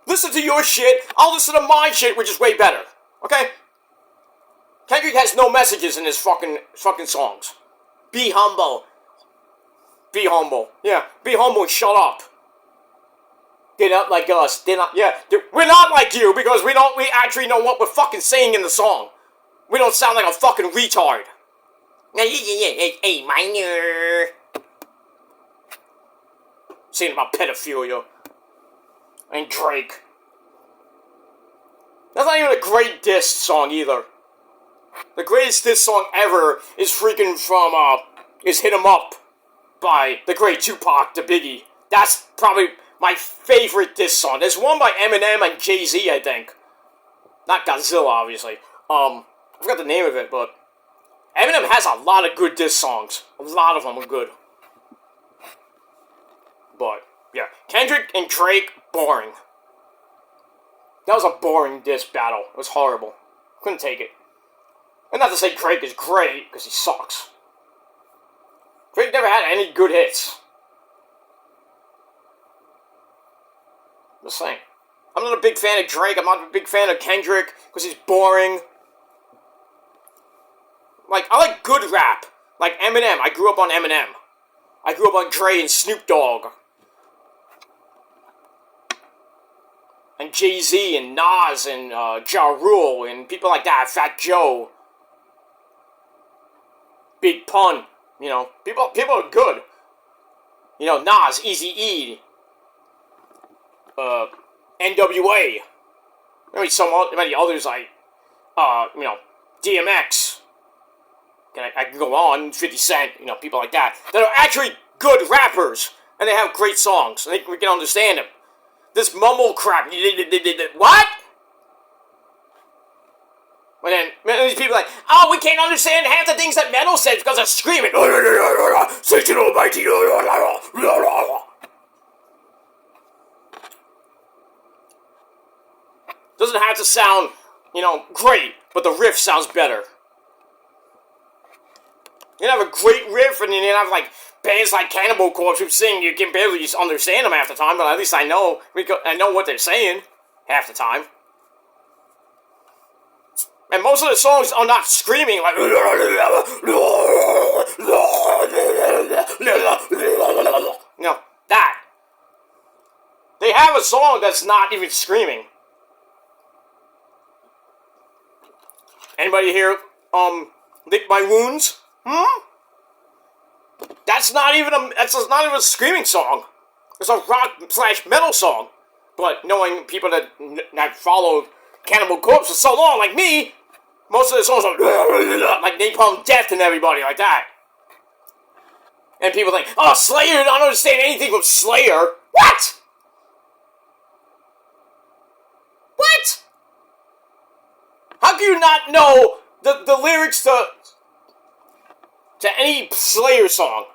Listen to your shit. I'll listen to my shit, which is way better. Okay? Kendrick has no messages in his fucking songs. Be humble. Be humble. Yeah, be humble and shut up. They're not like us. They're not. Yeah, we're not like you because we don't. We actually know what we're fucking saying in the song. We don't sound like a fucking retard. A minor. Saying about pedophilia and Drake. That's not even a great diss song either. The greatest diss song ever is freaking from is "Hit 'Em Up" by the great Tupac to Biggie. That's probably my favorite diss song. There's one by Eminem and Jay-Z, I think. Not Godzilla, obviously. I forgot the name of it, but Eminem has a lot of good diss songs. A lot of them are good. But, yeah. Kendrick and Drake, boring. That was a boring diss battle. It was horrible. Couldn't take it. And not to say Drake is great, because he sucks. Drake never had any good hits. Just saying. I'm not a big fan of Drake. I'm not a big fan of Kendrick, because he's boring. Like, I like good rap. Like Eminem. I grew up on Eminem. I grew up on Dre and Snoop Dogg. And Jay-Z and Nas and Ja Rule and people like that. Fat Joe. Big Pun. You know, people are good. You know, Nas, Eazy-E. NWA. Maybe many others like, you know, DMX. I can go on, 50 Cent, you know, people like that. That are actually good rappers. And they have great songs. I think we can understand them. This mumble crap. What? But then these people are like, oh, we can't understand half the things that metal says because they're screaming. Satan Almighty. Doesn't have to sound, you know, great, but the riff sounds better. You have a great riff, and then you have like bands like Cannibal Corpse who sing. You can barely understand them half the time, but at least I know what they're saying half the time. And most of the songs are not screaming like. No, that. They have a song that's not even screaming. Anybody here, lick my wounds? That's not even a screaming song. It's a rock/metal song. But knowing people that followed Cannibal Corpse for so long, like me, most of the songs are like Napalm Death and everybody like that. And people think, oh, Slayer, I don't understand anything from Slayer. What? What? How can you not know the lyrics to any Slayer song?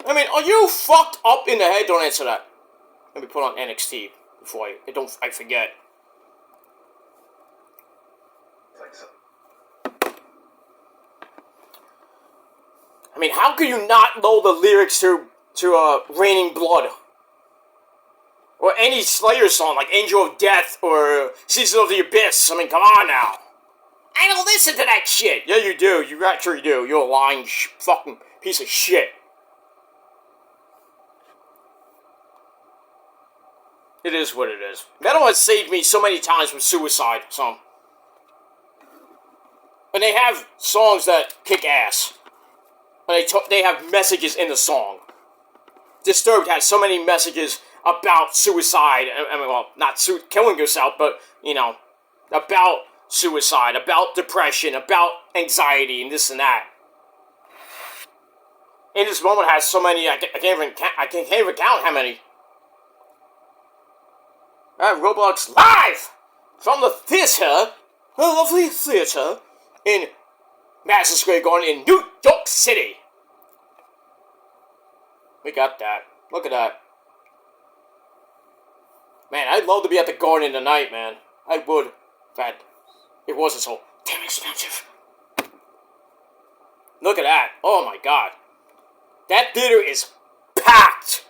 I mean, are you fucked up in the head? Don't answer that. Let me put on NXT before I forget. I mean, how can you not know the lyrics to Raining Blood? Or any Slayer song, like Angel of Death or Season of the Abyss. I mean, come on now. I don't listen to that shit. Yeah, you do. You actually do. You're a lying fucking piece of shit. It is what it is. Metal has saved me so many times from suicide, so. And they have songs that kick ass. And they have messages in the song. Disturbed has so many messages about suicide. I mean, well, not killing yourself, but, you know, about suicide, about depression, about anxiety, and this and that. In this moment has so many, I can't even count how many. Roblox live from the theater, a lovely theater in Madison Square Garden in New York City. We got that. Look at that. Man, I'd love to be at the Garden tonight, man. I would. If it wasn't so damn expensive. Look at that. Oh my god. That theater is packed.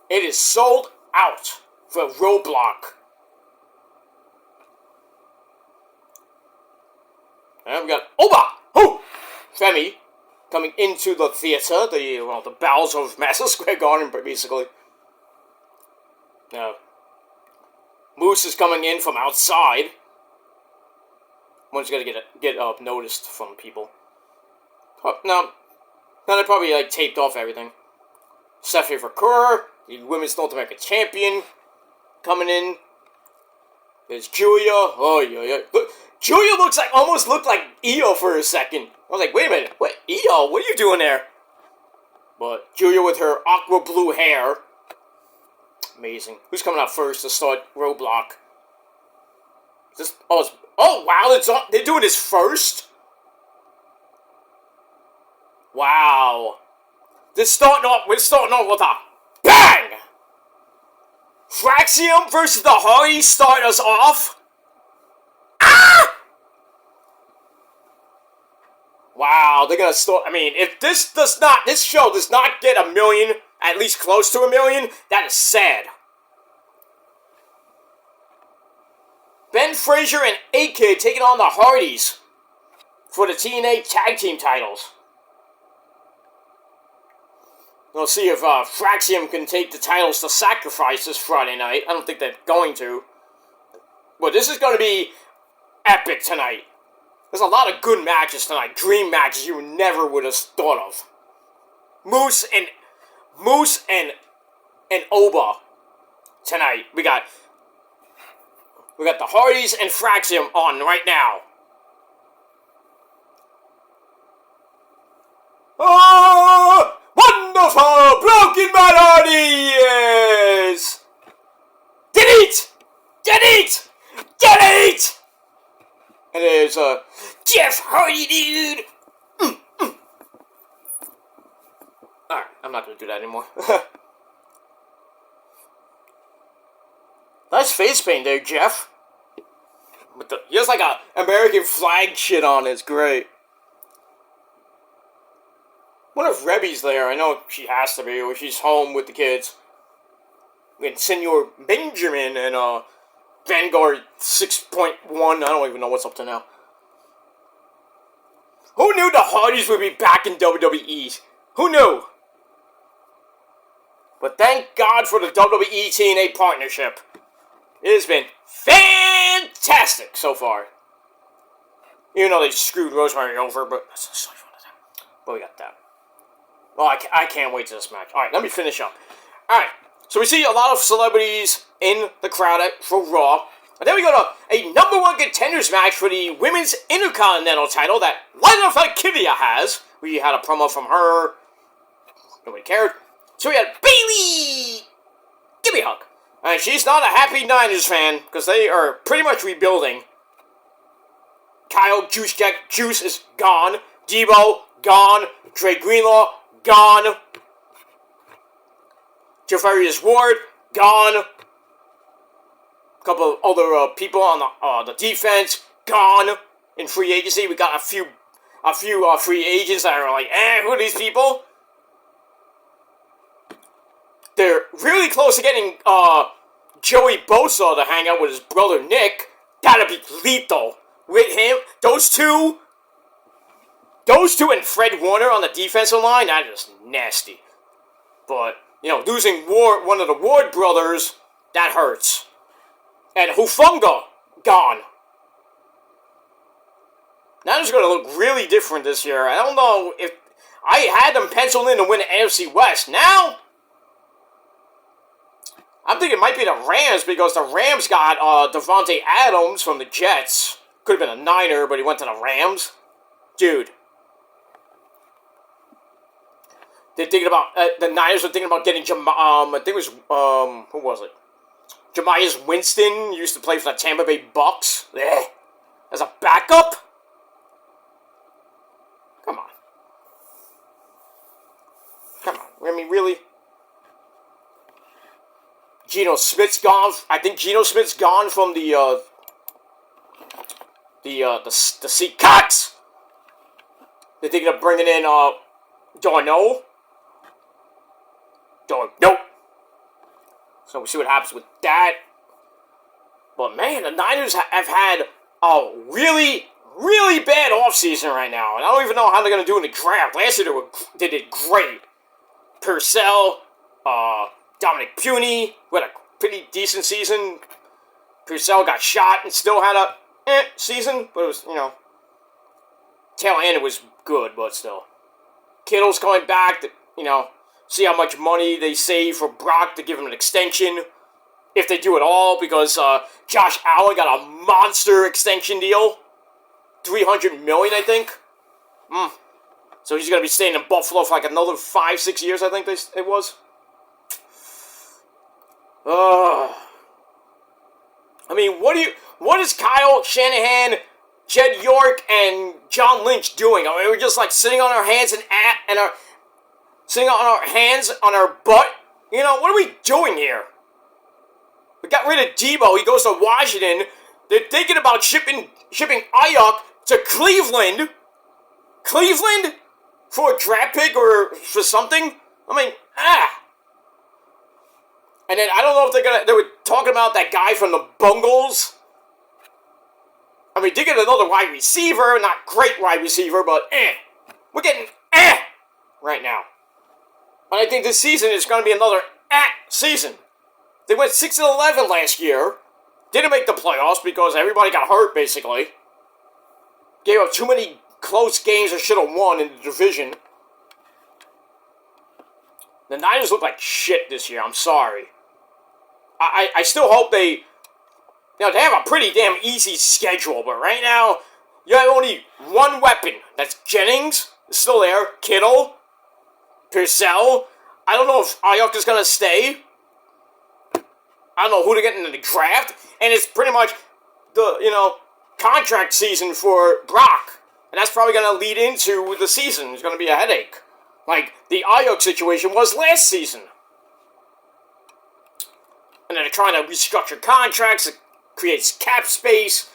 It is sold out for Roblox. And we got Femi coming into the theater, the bowels of Madison Square Garden, basically. Moose is coming in from outside. One's gonna get noticed from people. No, they probably like taped off everything. Stephanie Vercouer, the Women's North American Champion, coming in. There's Julia. Oh yeah. Look, Julia almost looked like Io for a second. I was like, wait a minute, what Io? What are you doing there? But Julia with her aqua blue hair. Amazing. Who's coming out first to start Roadblock? Oh wow, they're doing this first? Wow. We're starting off with a bang! Fraxium versus the Hardys start us off. Ah! Wow, they're gonna start. I mean, if this show does not get 1 million, at least close to 1 million, that is sad. Ben Frazier and A-Kid taking on the Hardys for the TNA Tag Team titles. We'll see if Fraxium can take the titles to Sacrifice this Friday night. I don't think they're going to. But this is going to be epic tonight. There's a lot of good matches tonight. Dream matches you never would have thought of. Moose and Oba tonight. We got the Hardys and Fraxium on right now. Oh! Wonderful! Broken Melody! Yes! Delete! Delete! Delete! And there's, Jeff Hardy, dude! Alright, I'm not gonna do that anymore. Nice face paint there, Jeff. He has like a American flag shit on. It's great. What if Rebby's there? I know she has to be, or she's home with the kids. And Senor Benjamin and Vanguard 6.1. I don't even know what's up to now. Who knew the Hardys would be back in WWE? Who knew? But thank God for the WWE TNA partnership. It has been fantastic so far. Even though they screwed Rosemary over, but we got that. Well, I can't wait to this match. Alright, let me finish up. Alright, so we see a lot of celebrities in the crowd for Raw. And then we go to a number 1 contenders match for the Women's Intercontinental title that Lyla Valkyria has. We had a promo from her. Nobody cared. So we had Bayley. Give me a hug. And she's not a happy Niners fan, because they are pretty much rebuilding. Kyle Juice is gone. Debo, gone. Dre Greenlaw, gone. Jafarius Ward, gone. A couple of other people on the defense, gone. In free agency, we got a few free agents that are like, who are these people? They're really close to getting Joey Bosa to hang out with his brother Nick. That'd be lethal. With him, those two and Fred Warner on the defensive line, that is nasty. But, losing one of the Ward brothers, that hurts. And Hufunga, gone. That is going to look really different this year. I don't know if I had them penciled in to win the AFC West. Now, I'm thinking it might be the Rams, because the Rams got Devontae Adams from the Jets. Could have been a Niner, but he went to the Rams. Dude. They're thinking about, the Niners are thinking about getting, I think it was, who was it? Jamias Winston used to play for the Tampa Bay Bucks. As a backup? Come on. I mean, really? Geno Smith's gone. I think Geno Smith's gone from the Seacocks. They're thinking of bringing in, Darno. Nope. So we'll see what happens with that. But man, the Niners have had a really, really bad offseason right now. And I don't even know how they're going to do in the draft. Last year they did great. Purcell, Dominic Puny, we had a pretty decent season. Purcell got shot and still had a season, but it was, tail end it was good, but still. Kittle's coming back to, see how much money they save for Brock to give him an extension. If they do it all, because Josh Allen got a monster extension deal. $300 million, I think. So he's going to be staying in Buffalo for like another 5-6 years, I think it was. I mean, what is Kyle Shanahan, Jed York, and John Lynch doing? I mean, we're just like sitting on our hands sitting on our hands on our butt. What are we doing here? We got rid of Debo. He goes to Washington. They're thinking about shipping Ayuk to Cleveland. Cleveland? For a draft pick or for something? I mean, And then I don't know if they were talking about that guy from the Bungles. I mean, they get another wide receiver, not great wide receiver, but We're getting right now. And I think this season is going to be another season. They went 6-11 last year. Didn't make the playoffs because everybody got hurt, basically. Gave up too many close games that should have won in the division. The Niners look like shit this year. I'm sorry. I still hope they have a pretty damn easy schedule, but right now, you have only one weapon. That's Jennings. It's still there. Kittle. Purcell. I don't know if Ayuk is going to stay. I don't know who to get into the draft. And it's pretty much the, contract season for Brock. And that's probably going to lead into the season. It's going to be a headache. Like the Ayuk situation was last season. And then they're trying to restructure contracts. It creates cap space.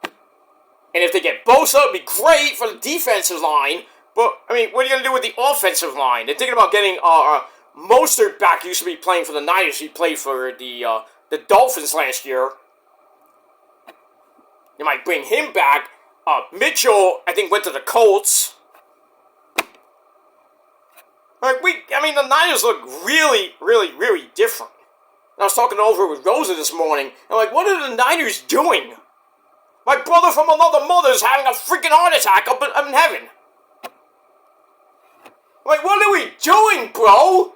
And if they get Bosa, it'd be great for the defensive line. But, I mean, what are you going to do with the offensive line? They're thinking about getting Mostert back. He used to be playing for the Niners. He played for the Dolphins last year. They might bring him back. Mitchell, I think, went to the Colts. The Niners look really, really, really different. I was talking over with Rosa this morning. I'm like, what are the Niners doing? My brother from another mother's having a freaking heart attack up in heaven. Like, what are we doing, bro?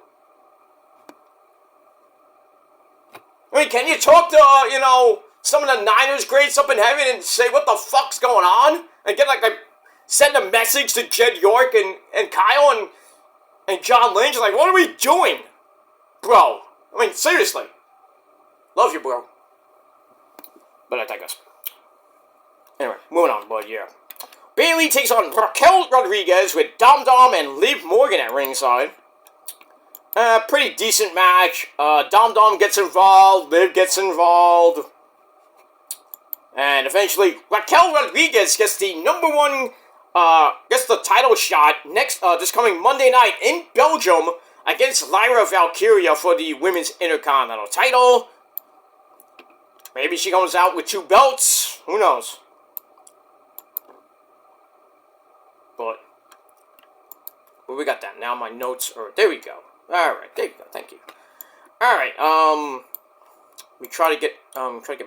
I mean, can you talk to, some of the Niners greats up in heaven and say what the fuck's going on? And get, send a message to Jed York and Kyle and John Lynch? Like, what are we doing? Bro. I mean, seriously. Love you, bro. But I digress. Anyway, moving on, but yeah. Bayley takes on Raquel Rodriguez with Dom Dom and Liv Morgan at ringside. Pretty decent match. Dom Dom gets involved, Liv gets involved. And eventually, Raquel Rodriguez gets the gets the title shot next, this coming Monday night in Belgium against Lyra Valkyria for the Women's Intercontinental title. Maybe she comes out with 2 belts. Who knows? But well, we got that. Now my notes are there. We go. All right, there you go. Thank you. All right. We try to get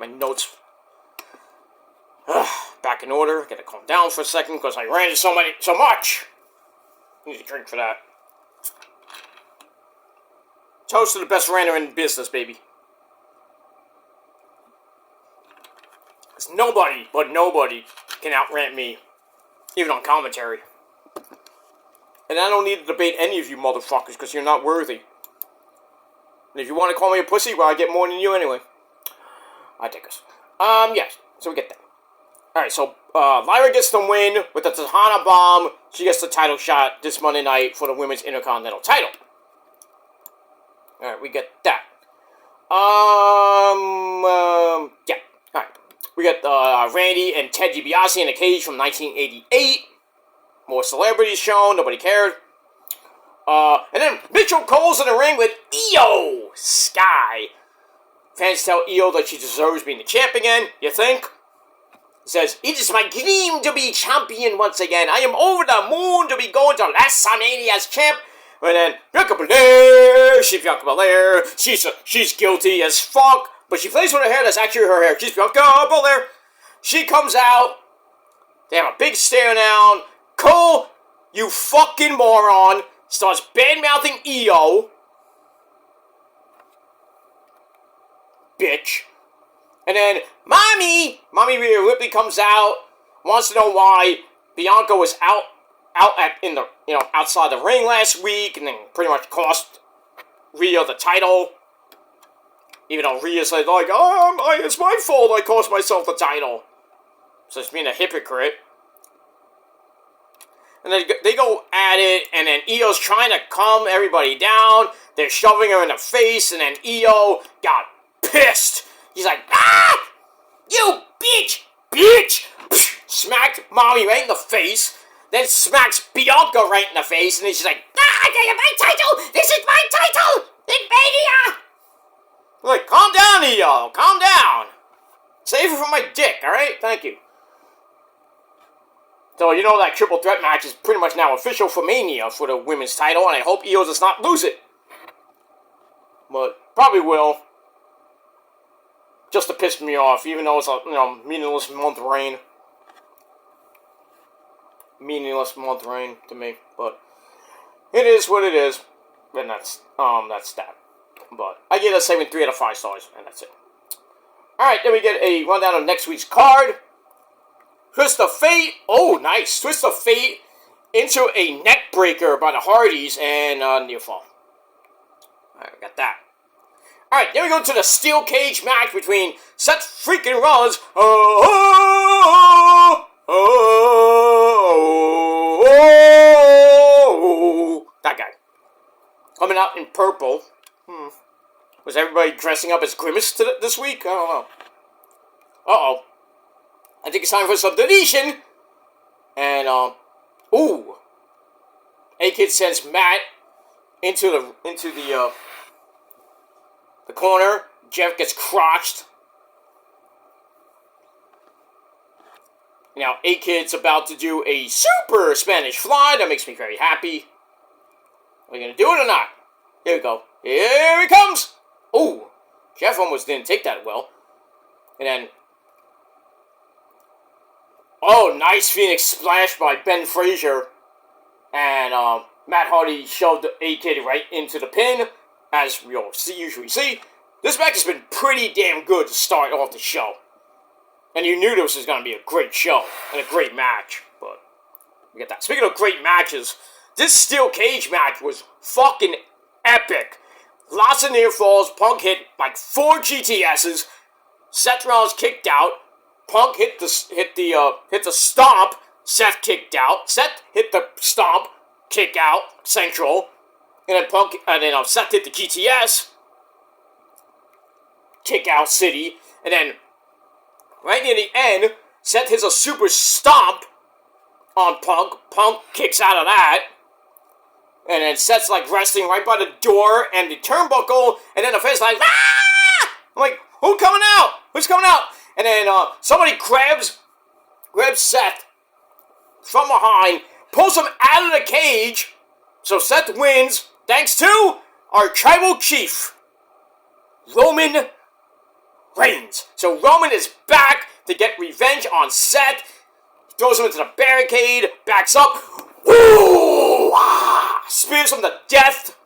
my notes back in order. Gotta calm down for a second because I ran so much. Need a drink for that. Toast to the best ranter in business, baby. Because nobody can outrant me, even on commentary. And I don't need to debate any of you motherfuckers because you're not worthy. And if you want to call me a pussy, well, I get more than you anyway. I take us. Yes, so we get that. Alright, so Lyra gets the win with the Tejana Bomb. She gets the title shot this Monday night for the Women's Intercontinental title. Alright, we get that. Yeah. Alright. We got Randy and Ted DiBiase in a cage from 1988. More celebrities shown. Nobody cared. And then Mitchell Cole's in the ring with Io Sky. Fans tell Io that she deserves being the champ again. You think? He says, "It is my dream to be champion once again. I am over the moon to be going to WrestleMania as champ. And then Bianca Belair, she's guilty as fuck, but she plays with her hair that's actually her hair. She's Bianca Belair. She comes out. They have a big stare down. Cole, you fucking moron, starts bad-mouthing EO. Bitch. And then Mommy Rhea Ripley comes out, wants to know why Bianca was outside the ring last week, and then pretty much cost Rhea the title. Even though Rhea said, like, it's my fault I cost myself the title. So it's being a hypocrite. And then they go at it, and then EO's trying to calm everybody down. They're shoving her in the face, and then EO got pissed. He's like, you bitch! Smacked Mommy right in the face. Then smacks Bianca right in the face, and then she's like, I got my title! This is my title! Big Mania! Like, calm down, EO. Calm down. Save it for my dick, alright? Thank you. So, you know that triple threat match is pretty much now official for Mania for the women's title, and I hope EO does not lose it. But, probably will. Just to piss me off, even though it's a, meaningless month reign. Meaningless month reign to me, but it is what it is. And that's that. But I give that segment 3 out of 5 stars, and that's it. Alright, then we get a rundown of next week's card. Twist of Fate. Oh, nice. Twist of Fate into a neck breaker by the Hardys and near fall. Alright, we got that. Alright, then we go to the steel cage match between Seth freaking Rollins. That guy. Coming out in purple. Was everybody dressing up as Grimace this week? I don't know. Uh-oh. I think it's time for some deletion. And, A-Kid sends Matt into the corner. Jeff gets crotched. Now, A-Kid's about to do a super Spanish fly. That makes me very happy. Are we going to do it or not? Here we go. Here he comes! Ooh. Jeff almost didn't take that well. And then... Oh, nice Phoenix Splash by Ben Frazier. And Matt Hardy shoved A-Kid right into the pin. As we all usually see. This match has been pretty damn good to start off the show. And you knew this was going to be a great show. And a great match. But, we get that. Speaking of great matches, this steel cage match was fucking epic. Lots of near falls. Punk hit like 4 GTSs. Seth Rollins kicked out. Punk hit the stomp. Seth kicked out. Seth hit the stomp. Kick out. Central. And then Seth hit the GTS. Kick out City. And then right near the end, Seth hits a super stomp on Punk. Punk kicks out of that. And then Seth's like resting right by the door and the turnbuckle. And then the fans like, ah! I'm like, who's coming out? Who's coming out? And then somebody grabs Seth from behind, pulls him out of the cage. So Seth wins thanks to our tribal chief, Roman Reigns. So Roman is back to get revenge on Seth. He throws him into the barricade, backs up. Woo! Ah! Spears him to death.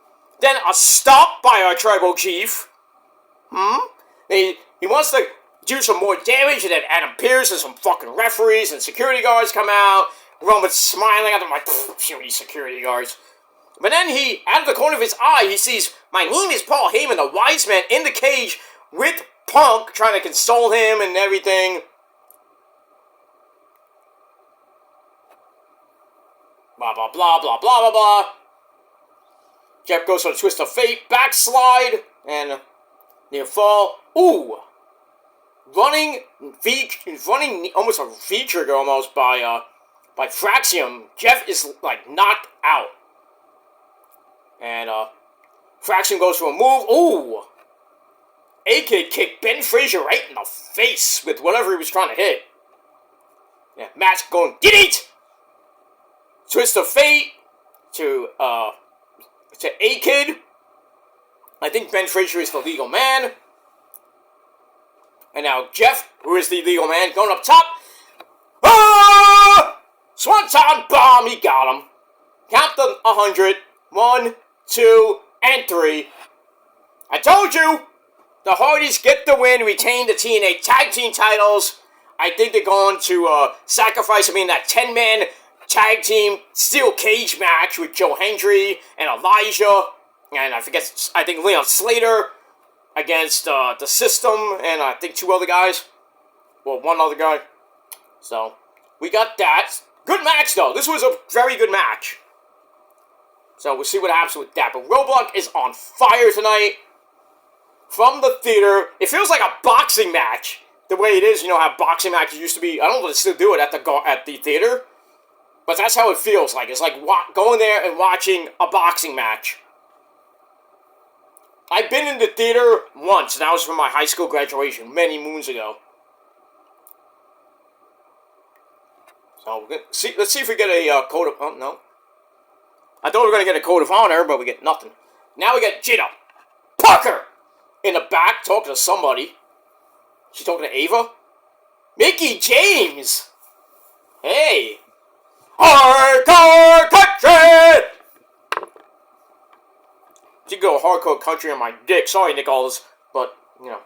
Then a stomp by our tribal chief. He wants to do some more damage, and then Adam Pearce and some fucking referees and security guards come out. Roman's smiling at them like, these security guards. But then out of the corner of his eye, he sees, my name is Paul Heyman, the wise man, in the cage with Punk, trying to console him and everything. Blah, blah, blah, blah, blah, blah, blah. Jeff goes for a twist of fate, backslide, and near fall. Ooh! Running almost a V-trigger almost by Fraxium. Jeff is, like, knocked out. And, Fraxium goes for a move. Ooh! A-Kid kicked Ben Frazier right in the face with whatever he was trying to hit. Yeah, Matt's going, get it! Twist of fate to, to A-Kid. I think Ben Frazier is the legal man. And now Jeff, who is the legal man, going up top. Ah! Swanton bomb, he got him. Count the 100. 1, 2, and 3. I told you! The Hardys get the win, retain the TNA Tag Team titles. I think they're going to sacrifice him in that 10-man Tag Team Steel Cage match with Joe Hendry and Elijah. And I think Leon Slater against the System and I think 2 other guys. Well, 1 other guy. So, we got that. Good match, though. This was a very good match. So, we'll see what happens with that. But Roadblock is on fire tonight. From the theater. It feels like a boxing match. The way it is, you know how boxing matches used to be. I don't know if they still do it at the theater. But that's how it feels like. It's like going there and watching a boxing match. I've been in the theater once, and that was for my high school graduation many moons ago. So, let's see if we get a code of... Oh, no. I thought we were going to get a code of honor, but we get nothing. Now we get Jada Parker in the back talking to somebody. She's talking to Ava. Mickie James! Hey! Hardcore Country! You go hardcore country on my dick. Sorry, Nick Aldis, but, you know.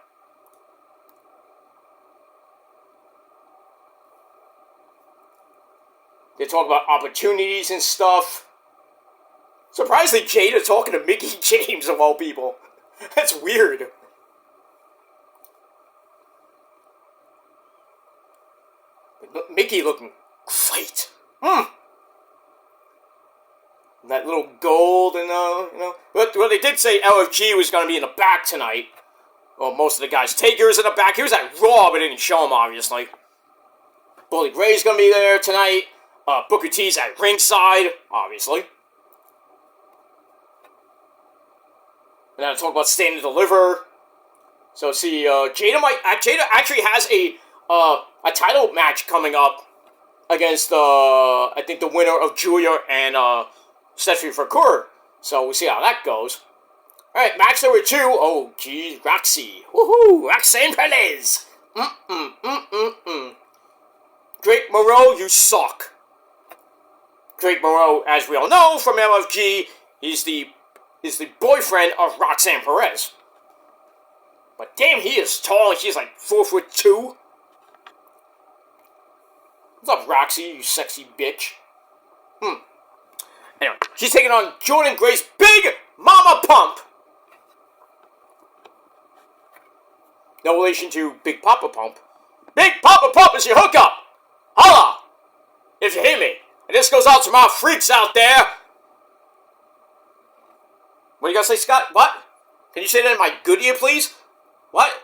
They talk about opportunities and stuff. Surprisingly, Jada talking to Mickie James of all people. That's weird. Mickie looking great. That little gold and, you know. Well, they did say LFG was going to be in the back tonight. Well, most of the guys. Taker's in the back. He was at Raw, but didn't show him, obviously. Bully Ray's going to be there tonight. Booker T's at ringside, obviously. And then I talk about Stand and Deliver. So, see, Jada actually has a title match coming up against, I think, the winner of Julia and, Stephanie Fracourt. So, we'll see how that goes. Alright, match number 2. Oh, geez, Roxy. Woohoo! Roxanne Perez. Drake Moreau, you suck. Drake Moreau, as we all know from LFG, is the boyfriend of Roxanne Perez. But damn, he is tall. She's like 4'2". What's up, Roxy, you sexy bitch? Anyway, she's taking on Jordynne Grace Big Mama Pump. No relation to Big Papa Pump. Big Papa Pump is your hookup. Holla! If you hear me. And this goes out to my freaks out there. What are you gonna say, Scott? What? Can you say that in my good ear, please? What?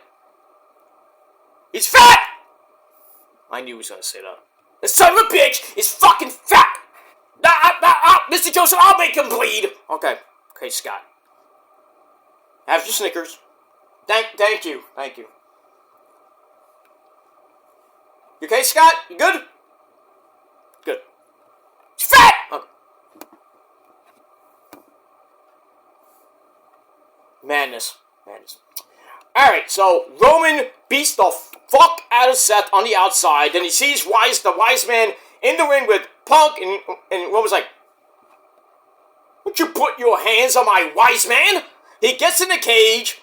He's fat! I knew he was gonna say that. This son of a bitch is fucking fat! Mr. Joseph, I'll make him bleed! Okay, Scott. Have your Snickers. Thank you. You okay, Scott? You good? Good. He's fat! Okay. Madness. Alright, so Roman beats the fuck out of Seth on the outside. Then he sees the wise man in the ring with Punk, and Roman's like, "Would you put your hands on my wise man?" He gets in the cage,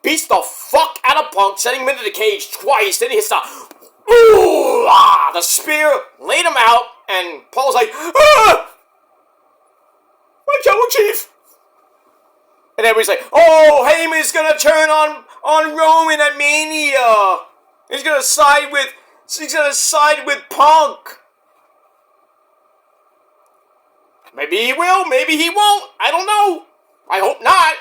beats the fuck out of Punk, sending him into the cage twice. Then he hits the spear, laid him out, and Paul's like, "Ah! My Tribal Chief!" And everybody's like, "Oh, Heyman's gonna turn on Roman at Mania. He's gonna side with Punk." Maybe he will, maybe he won't. I don't know. I hope not.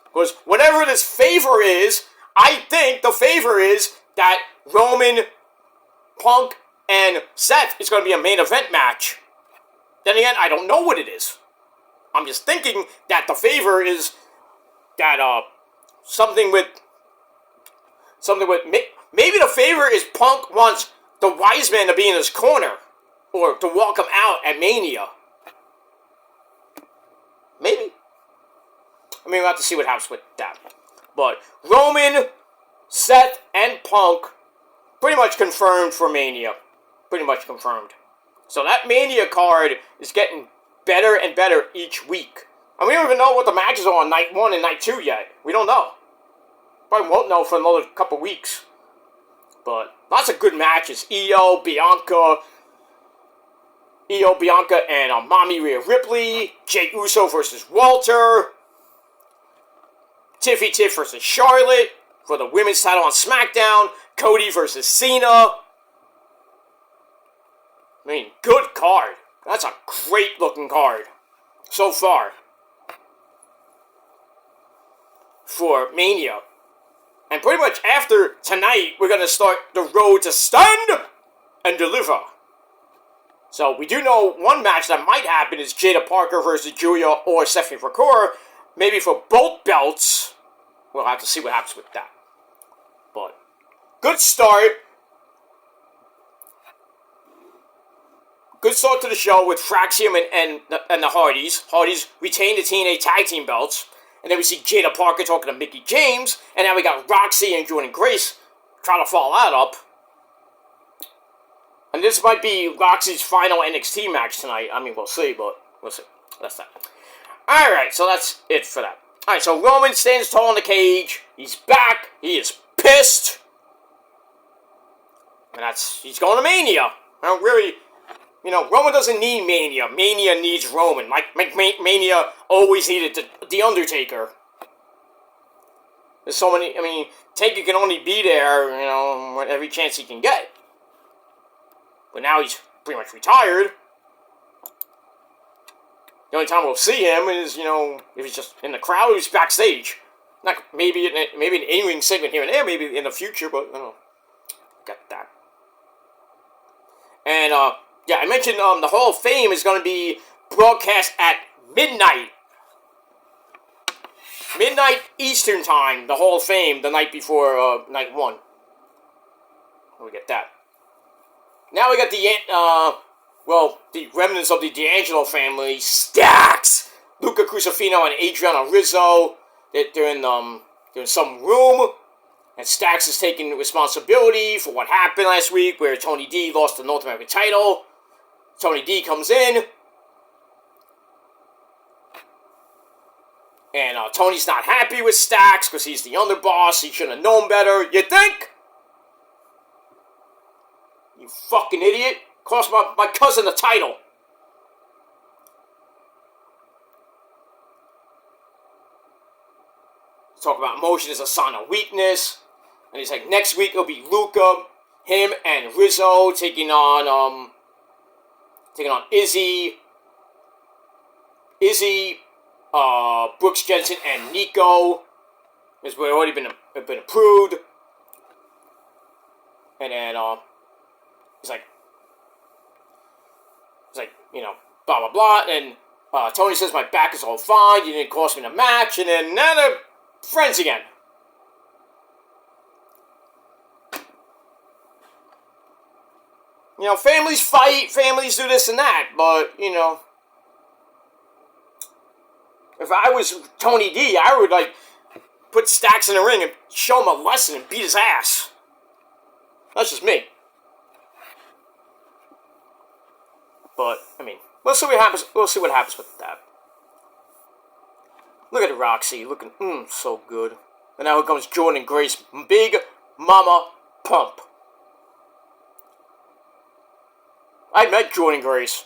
Because whatever this favor is, I think the favor is that Roman, Punk, and Seth is going to be a main event match. Then again, I don't know what it is. I'm just thinking that the favor is that, something with, maybe the favor is Punk wants the wise man to be in his corner, or to walk him out at Mania. Maybe. I mean, we'll have to see what happens with that. But Roman, Seth, and Punk pretty much confirmed for Mania. Pretty much confirmed. So that Mania card is getting better and better each week. And we don't even know what the matches are on night 1 and night 2 yet. We don't know. Probably won't know for another couple weeks. But lots of good matches. Io, Bianca, and Mommy Rhea Ripley. Jey Uso versus Walter. Tiffy Tiff versus Charlotte for the women's title on SmackDown. Cody versus Cena. I mean, good card. That's a great looking card so far for Mania. And pretty much after tonight, we're going to start the road to Stand and Deliver. So we do know one match that might happen is Jada Parker versus Julia or Stephanie Fracour. Maybe for both belts. We'll have to see what happens with that. But good start. Good start to the show with Fraxium and the Hardys. Hardys retain the TNA Tag Team belts. And then we see Jada Parker talking to Mickie James. And now we got Roxy and Jordynne Grace trying to follow that up. And this might be Roxy's final NXT match tonight. I mean, we'll see, but we'll see. That's that. Alright, so that's it for that. Alright, so Roman stands tall in the cage. He's back. He is pissed. And he's going to Mania. I don't really... Roman doesn't need Mania. Mania needs Roman. Like Mania always needed The Undertaker. There's so many... Taker can only be there, every chance he can get. But now he's pretty much retired. The only time we'll see him is, if he's just in the crowd or he's backstage. Not maybe an in-ring segment here and there, maybe in the future, but I don't know. Got that. And, I mentioned the Hall of Fame is going to be broadcast at midnight. Midnight Eastern Time, the Hall of Fame, the night before night 1. We get that. Now we got the remnants of the D'Angelo family. Stacks! Luca Crucifino and Adriana Rizzo. They're in some room. And Stacks is taking responsibility for what happened last week where Tony D lost the North American title. Tony D comes in. And Tony's not happy with Stacks because he's the underboss. He should have known better. You think? You fucking idiot. Cost my cousin the title. Talk about emotion as a sign of weakness. And he's like, next week it'll be Luca, him, and Rizzo taking on Izzy, Brooks Jensen, and Nico. It's already been approved. And then he's like, blah blah blah. And Tony says my back is all fine. You didn't cost me the match. And then now they're friends again. Families fight, families do this and that, but, if I was Tony D, I would, put Stacks in the ring and show him a lesson and beat his ass. That's just me. But, we'll see what happens. We'll see what happens with that. Look at Roxy, looking, so good. And now here comes Jordynne Grace, Big Mama Pump. I met Jordynne Grace.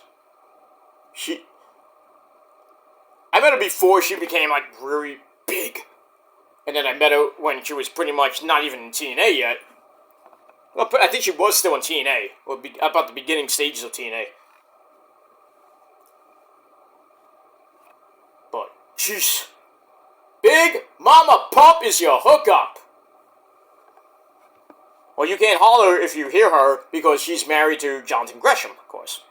I met her before she became, really big. And then I met her when she was pretty much not even in TNA yet. Well, I think she was still in TNA. Or about the beginning stages of TNA. But, jeez. Big Mama Pump is your hookup. Well, you can't holler if you hear her because she's married to Jonathan Gresham, of course.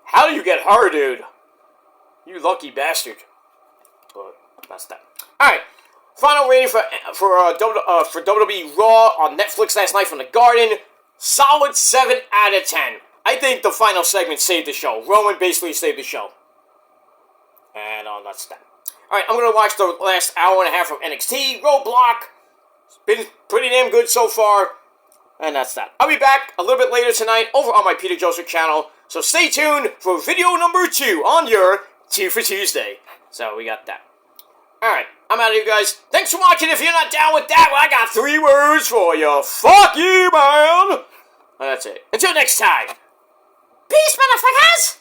How do you get her, dude? You lucky bastard. But that's that. Alright. Final rating for WWE Raw on Netflix last night from the Garden. Solid 7 out of 10. I think the final segment saved the show. Roman basically saved the show. And that's that. Alright, I'm gonna watch the last hour and a half of NXT, Roadblock. It's been pretty damn good so far. And that's that. I'll be back a little bit later tonight over on my Peter Joseph channel. So stay tuned for video number 2 on your 2 for Tuesday. So we got that. Alright, I'm out of here, guys. Thanks for watching. If you're not down with that, well, I got 3 words for you. Fuck you, man! And that's it. Until next time. Peace, motherfuckers!